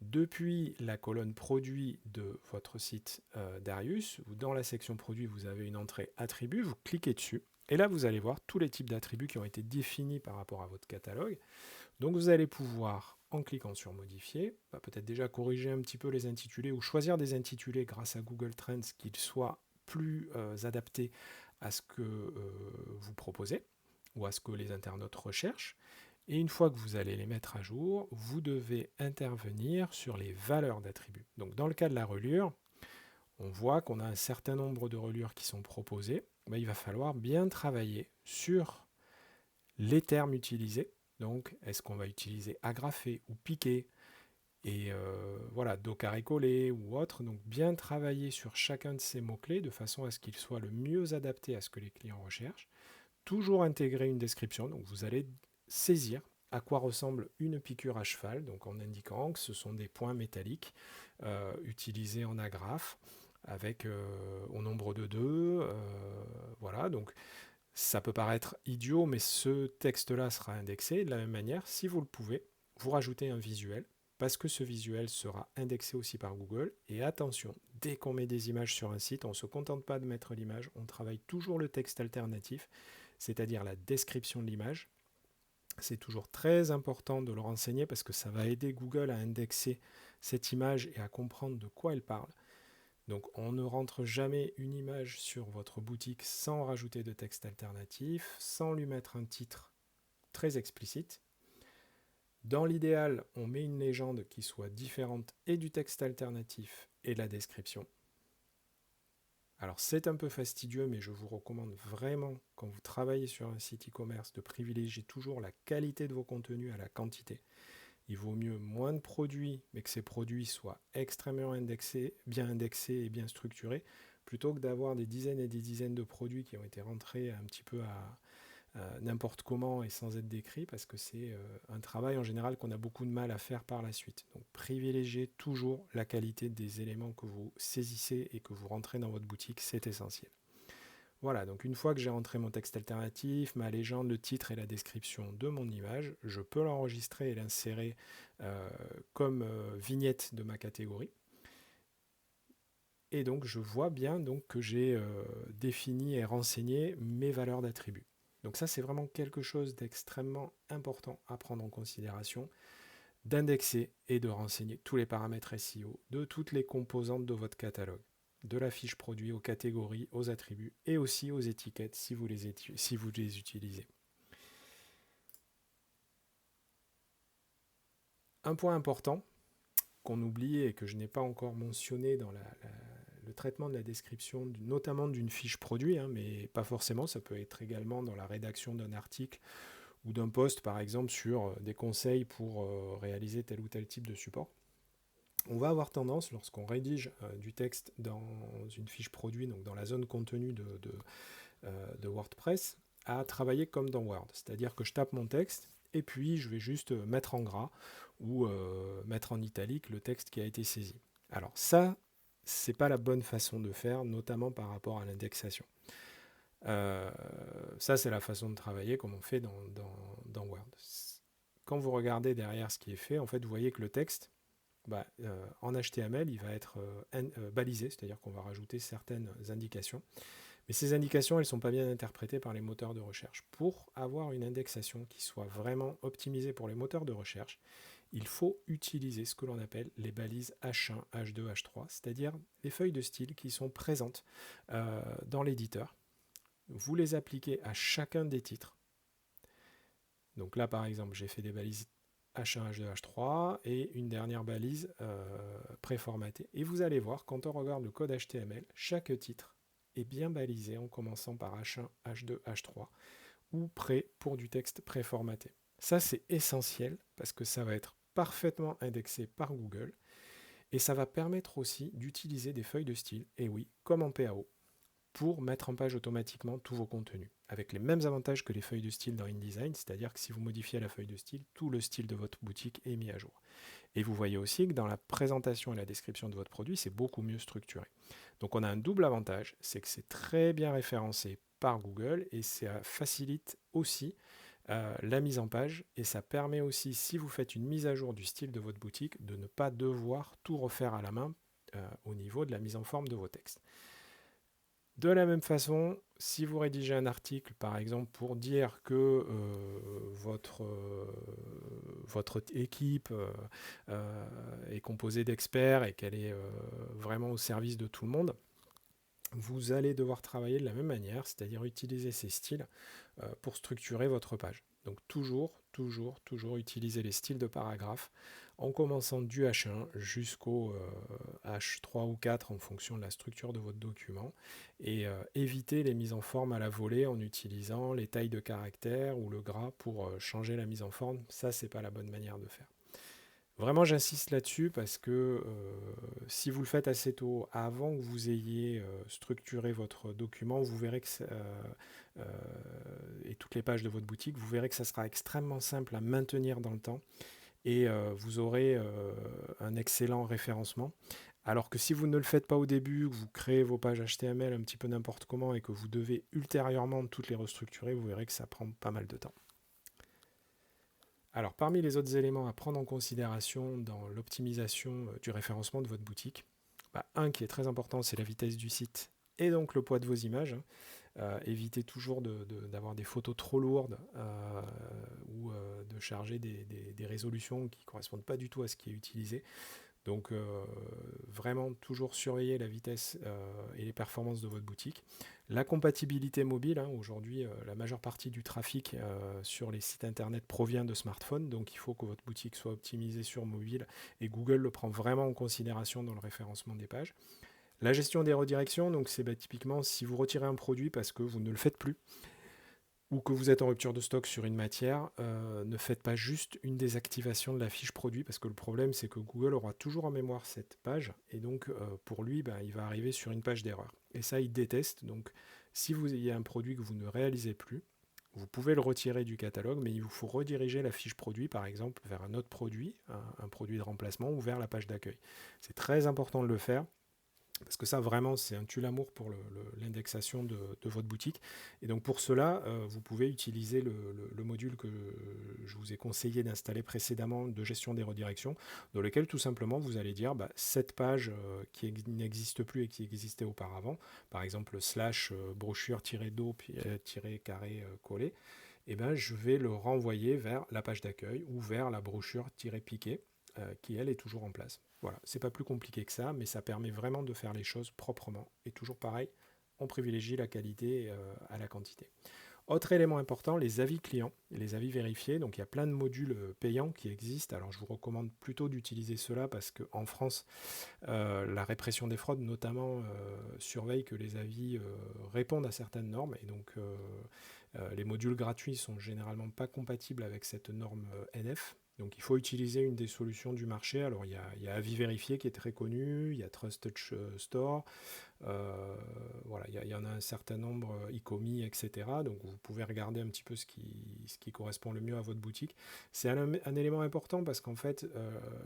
Depuis la colonne produit de votre site Darius, ou dans la section produit, vous avez une entrée attributs, vous cliquez dessus, et là, vous allez voir tous les types d'attributs qui ont été définis par rapport à votre catalogue. Donc, vous allez pouvoir, en cliquant sur modifier, peut-être déjà corriger un petit peu les intitulés ou choisir des intitulés grâce à Google Trends qu'ils soient plus adaptés à ce que vous proposez ou à ce que les internautes recherchent. Et une fois que vous allez les mettre à jour, vous devez intervenir sur les valeurs d'attributs. Donc dans le cas de la reliure, on voit qu'on a un certain nombre de reliures qui sont proposées. Il va falloir bien travailler sur les termes utilisés. Donc est-ce qu'on va utiliser agrafé ou piqué et voilà, dos carré collé ou autre. Donc bien travailler sur chacun de ces mots-clés de façon à ce qu'ils soient le mieux adaptés à ce que les clients recherchent. Toujours intégrer une description, donc vous allez saisir à quoi ressemble une piqûre à cheval, donc en indiquant que ce sont des points métalliques utilisés en agrafe avec au nombre de 2. Voilà, donc ça peut paraître idiot, mais ce texte-là sera indexé. De la même manière, si vous le pouvez, vous rajoutez un visuel, parce que ce visuel sera indexé aussi par Google. Et attention, dès qu'on met des images sur un site, on ne se contente pas de mettre l'image, on travaille toujours le texte alternatif, c'est-à-dire la description de l'image. C'est toujours très important de le renseigner parce que ça va aider Google à indexer cette image et à comprendre de quoi elle parle. Donc on ne rentre jamais une image sur votre boutique sans rajouter de texte alternatif, sans lui mettre un titre très explicite. Dans l'idéal, on met une légende qui soit différente et du texte alternatif et de la description. Alors c'est un peu fastidieux, mais je vous recommande vraiment, quand vous travaillez sur un site e-commerce, de privilégier toujours la qualité de vos contenus à la quantité. Il vaut mieux moins de produits, mais que ces produits soient extrêmement bien indexés et bien structurés, plutôt que d'avoir des dizaines et des dizaines de produits qui ont été rentrés un petit peu à n'importe comment et sans être décrits, parce que c'est un travail en général qu'on a beaucoup de mal à faire par la suite. Donc privilégiez toujours la qualité des éléments que vous saisissez et que vous rentrez dans votre boutique, c'est essentiel. Voilà, donc une fois que j'ai rentré mon texte alternatif, ma légende, le titre et la description de mon image, je peux l'enregistrer et l'insérer comme vignette de ma catégorie. Et donc je vois bien donc, que j'ai défini et renseigné mes valeurs d'attributs. Donc ça c'est vraiment quelque chose d'extrêmement important à prendre en considération, d'indexer et de renseigner tous les paramètres SEO de toutes les composantes de votre catalogue, de la fiche produit aux catégories, aux attributs et aussi aux étiquettes si vous les utilisez. Un point important qu'on oublie et que je n'ai pas encore mentionné dans le traitement de la description, notamment d'une fiche produit, hein, mais pas forcément, ça peut être également dans la rédaction d'un article ou d'un post, par exemple, sur des conseils pour réaliser tel ou tel type de support. On va avoir tendance, lorsqu'on rédige du texte dans une fiche produit, donc dans la zone contenu de WordPress, à travailler comme dans Word. C'est-à-dire que je tape mon texte et puis je vais juste mettre en gras ou mettre en italique le texte qui a été saisi. Alors ça, c'est pas la bonne façon de faire, notamment par rapport à l'indexation. Ça, c'est la façon de travailler comme on fait dans Word. Quand vous regardez derrière ce qui est fait, en fait, vous voyez que le texte, en HTML, il va être balisé, c'est-à-dire qu'on va rajouter certaines indications. Mais ces indications, elles ne sont pas bien interprétées par les moteurs de recherche. Pour avoir une indexation qui soit vraiment optimisée pour les moteurs de recherche, il faut utiliser ce que l'on appelle les balises H1, H2, H3, c'est-à-dire les feuilles de style qui sont présentes dans l'éditeur. Vous les appliquez à chacun des titres. Donc là, par exemple, j'ai fait des balises H1, H2, H3 et une dernière balise préformatée. Et vous allez voir, quand on regarde le code HTML, chaque titre est bien balisé en commençant par H1, H2, H3 ou prêt pour du texte préformaté. Ça, c'est essentiel parce que ça va être parfaitement indexé par Google et ça va permettre aussi d'utiliser des feuilles de style, et oui, comme en PAO, pour mettre en page automatiquement tous vos contenus, avec les mêmes avantages que les feuilles de style dans InDesign, c'est-à-dire que si vous modifiez la feuille de style, tout le style de votre boutique est mis à jour. Et vous voyez aussi que dans la présentation et la description de votre produit, c'est beaucoup mieux structuré. Donc on a un double avantage, c'est que c'est très bien référencé par Google et ça facilite aussi la mise en page et ça permet aussi, si vous faites une mise à jour du style de votre boutique, de ne pas devoir tout refaire à la main au niveau de la mise en forme de vos textes. De la même façon, si vous rédigez un article, par exemple, pour dire que votre équipe est composée d'experts et qu'elle est vraiment au service de tout le monde, vous allez devoir travailler de la même manière, c'est-à-dire utiliser ces styles pour structurer votre page. Donc toujours utiliser les styles de paragraphe en commençant du H1 jusqu'au H3 ou 4 en fonction de la structure de votre document et éviter les mises en forme à la volée en utilisant les tailles de caractères ou le gras pour changer la mise en forme. Ça, c'est pas la bonne manière de faire. Vraiment, j'insiste là-dessus parce que si vous le faites assez tôt, avant que vous ayez structuré votre document, vous verrez que et toutes les pages de votre boutique, vous verrez que ça sera extrêmement simple à maintenir dans le temps et vous aurez un excellent référencement. Alors que si vous ne le faites pas au début, que vous créez vos pages HTML un petit peu n'importe comment et que vous devez ultérieurement toutes les restructurer, vous verrez que ça prend pas mal de temps. Alors, parmi les autres éléments à prendre en considération dans l'optimisation du référencement de votre boutique, un qui est très important, c'est la vitesse du site et donc le poids de vos images. Évitez toujours d'avoir des photos trop lourdes ou de charger des résolutions qui ne correspondent pas du tout à ce qui est utilisé. Donc vraiment toujours surveiller la vitesse et les performances de votre boutique. La compatibilité mobile, aujourd'hui la majeure partie du trafic sur les sites internet provient de smartphones, donc il faut que votre boutique soit optimisée sur mobile et Google le prend vraiment en considération dans le référencement des pages. La gestion des redirections, donc c'est typiquement si vous retirez un produit parce que vous ne le faites plus, ou que vous êtes en rupture de stock sur une matière, ne faites pas juste une désactivation de la fiche produit, parce que le problème c'est que Google aura toujours en mémoire cette page, et donc pour lui, il va arriver sur une page d'erreur. Et ça, il déteste. Donc si vous ayez un produit que vous ne réalisez plus, vous pouvez le retirer du catalogue, mais il vous faut rediriger la fiche produit, par exemple, vers un autre produit, un produit de remplacement, ou vers la page d'accueil. C'est très important de le faire, parce que ça, vraiment, c'est un tue-l'amour pour l'indexation de votre boutique. Et donc, pour cela, vous pouvez utiliser le module que je vous ai conseillé d'installer précédemment de gestion des redirections, dans lequel, tout simplement, vous allez dire cette page qui n'existe plus et qui existait auparavant, par exemple, slash brochure-do-carré collé, et je vais le renvoyer vers la page d'accueil ou vers la brochure-piqué qui, elle, est toujours en place. Voilà, c'est pas plus compliqué que ça, mais ça permet vraiment de faire les choses proprement. Et toujours pareil, on privilégie la qualité à la quantité. Autre élément important, les avis clients, les avis vérifiés. Donc il y a plein de modules payants qui existent. Alors je vous recommande plutôt d'utiliser cela parce qu'en France, la répression des fraudes notamment surveille que les avis répondent à certaines normes. Et donc les modules gratuits sont généralement pas compatibles avec cette norme NF. Donc il faut utiliser une des solutions du marché. Alors il y a Avis Vérifié qui est très connu, il y a Trusted Store, voilà, il y en a un certain nombre, Ecomi, etc. Donc vous pouvez regarder un petit peu ce qui correspond le mieux à votre boutique. C'est un élément important parce qu'en fait,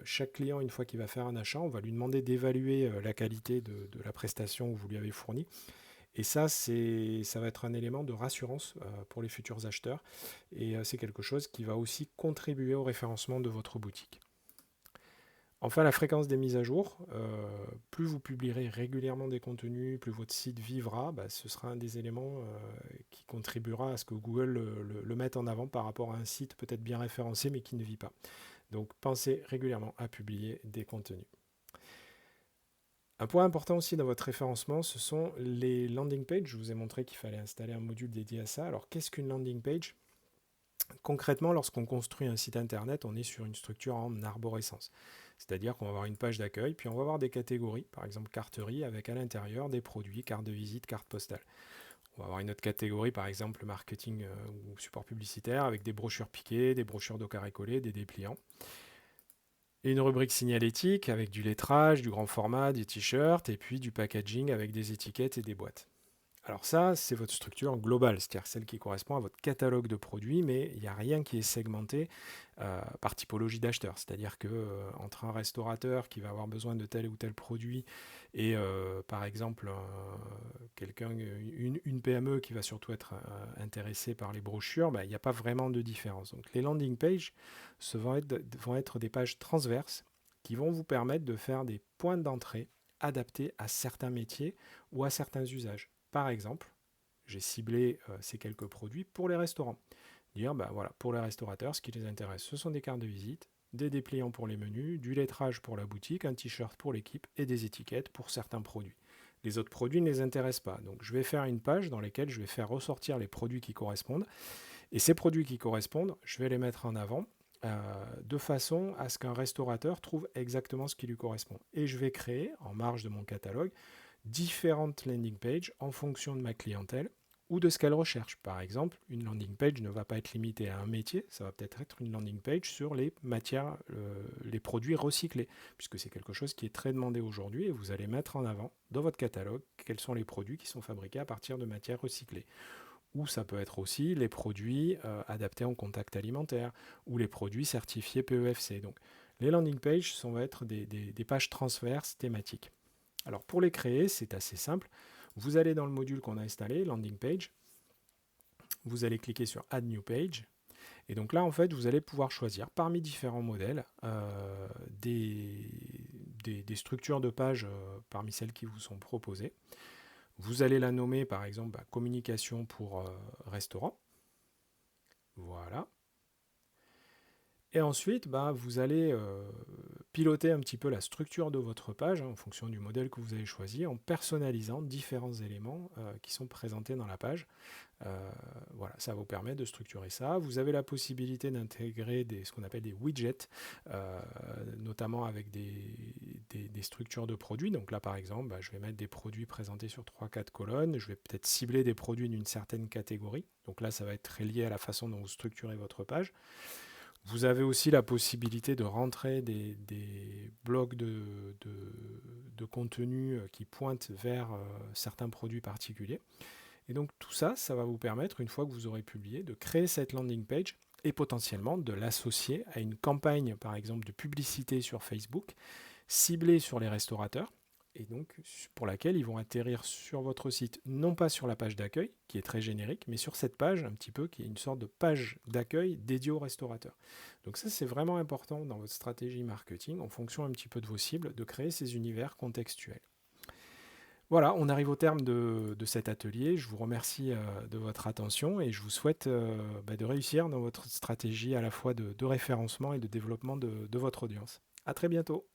chaque client, une fois qu'il va faire un achat, on va lui demander d'évaluer la qualité de la prestation que vous lui avez fournie. Et ça va être un élément de rassurance pour les futurs acheteurs. Et c'est quelque chose qui va aussi contribuer au référencement de votre boutique. Enfin, la fréquence des mises à jour. Plus vous publierez régulièrement des contenus, plus votre site vivra. Ce sera un des éléments qui contribuera à ce que Google le mette en avant par rapport à un site peut-être bien référencé mais qui ne vit pas. Donc pensez régulièrement à publier des contenus. Un point important aussi dans votre référencement, ce sont les landing pages. Je vous ai montré qu'il fallait installer un module dédié à ça. Alors, qu'est-ce qu'une landing page ? Concrètement, lorsqu'on construit un site internet, on est sur une structure en arborescence. C'est-à-dire qu'on va avoir une page d'accueil, puis on va avoir des catégories, par exemple carterie, avec à l'intérieur des produits, cartes de visite, cartes postales. On va avoir une autre catégorie, par exemple marketing ou support publicitaire, avec des brochures piquées, des brochures d'eau carré collé, des dépliants. Et une rubrique signalétique avec du lettrage, du grand format, des t-shirts et puis du packaging avec des étiquettes et des boîtes. Alors ça, c'est votre structure globale, c'est-à-dire celle qui correspond à votre catalogue de produits, mais il n'y a rien qui est segmenté par typologie d'acheteur. C'est-à-dire que entre un restaurateur qui va avoir besoin de tel ou tel produit et par exemple une PME qui va surtout être intéressée par les brochures, il n'y a pas vraiment de différence. Donc les landing pages vont être des pages transverses qui vont vous permettre de faire des points d'entrée adaptés à certains métiers ou à certains usages. Par exemple, j'ai ciblé ces quelques produits pour les restaurants. Dire, voilà, pour les restaurateurs, ce qui les intéresse, ce sont des cartes de visite, des dépliants pour les menus, du lettrage pour la boutique, un t-shirt pour l'équipe et des étiquettes pour certains produits. Les autres produits ne les intéressent pas. Donc je vais faire une page dans laquelle je vais faire ressortir les produits qui correspondent. Et ces produits qui correspondent, je vais les mettre en avant de façon à ce qu'un restaurateur trouve exactement ce qui lui correspond. Et je vais créer, en marge de mon catalogue, différentes landing pages en fonction de ma clientèle ou de ce qu'elle recherche. Par exemple, une landing page ne va pas être limitée à un métier, ça va peut-être être une landing page sur les matières, les produits recyclés, puisque c'est quelque chose qui est très demandé aujourd'hui et vous allez mettre en avant dans votre catalogue quels sont les produits qui sont fabriqués à partir de matières recyclées. Ou ça peut être aussi les produits adaptés en contact alimentaire ou les produits certifiés PEFC. Donc les landing pages vont être des pages transverses thématiques. Alors pour les créer, c'est assez simple. Vous allez dans le module qu'on a installé, Landing Page. Vous allez cliquer sur Add New Page. Et donc là, en fait, vous allez pouvoir choisir parmi différents modèles des structures de page parmi celles qui vous sont proposées. Vous allez la nommer, par exemple, communication pour restaurant. Voilà. Et ensuite, vous allez piloter un petit peu la structure de votre page en fonction du modèle que vous avez choisi, en personnalisant différents éléments qui sont présentés dans la page. Voilà, ça vous permet de structurer ça. Vous avez la possibilité d'intégrer ce qu'on appelle des widgets, notamment avec des structures de produits. Donc là, par exemple, je vais mettre des produits présentés sur 3-4 colonnes. Je vais peut-être cibler des produits d'une certaine catégorie. Donc là, ça va être très lié à la façon dont vous structurez votre page. Vous avez aussi la possibilité de rentrer des blocs de contenu qui pointent vers certains produits particuliers. Et donc tout ça, ça va vous permettre, une fois que vous aurez publié, de créer cette landing page et potentiellement de l'associer à une campagne, par exemple, de publicité sur Facebook, ciblée sur les restaurateurs, et donc pour laquelle ils vont atterrir sur votre site, non pas sur la page d'accueil, qui est très générique, mais sur cette page un petit peu, qui est une sorte de page d'accueil dédiée aux restaurateurs. Donc ça, c'est vraiment important dans votre stratégie marketing, en fonction un petit peu de vos cibles, de créer ces univers contextuels. Voilà, on arrive au terme de cet atelier. Je vous remercie de votre attention et je vous souhaite de réussir dans votre stratégie à la fois de référencement et de développement de votre audience. À très bientôt.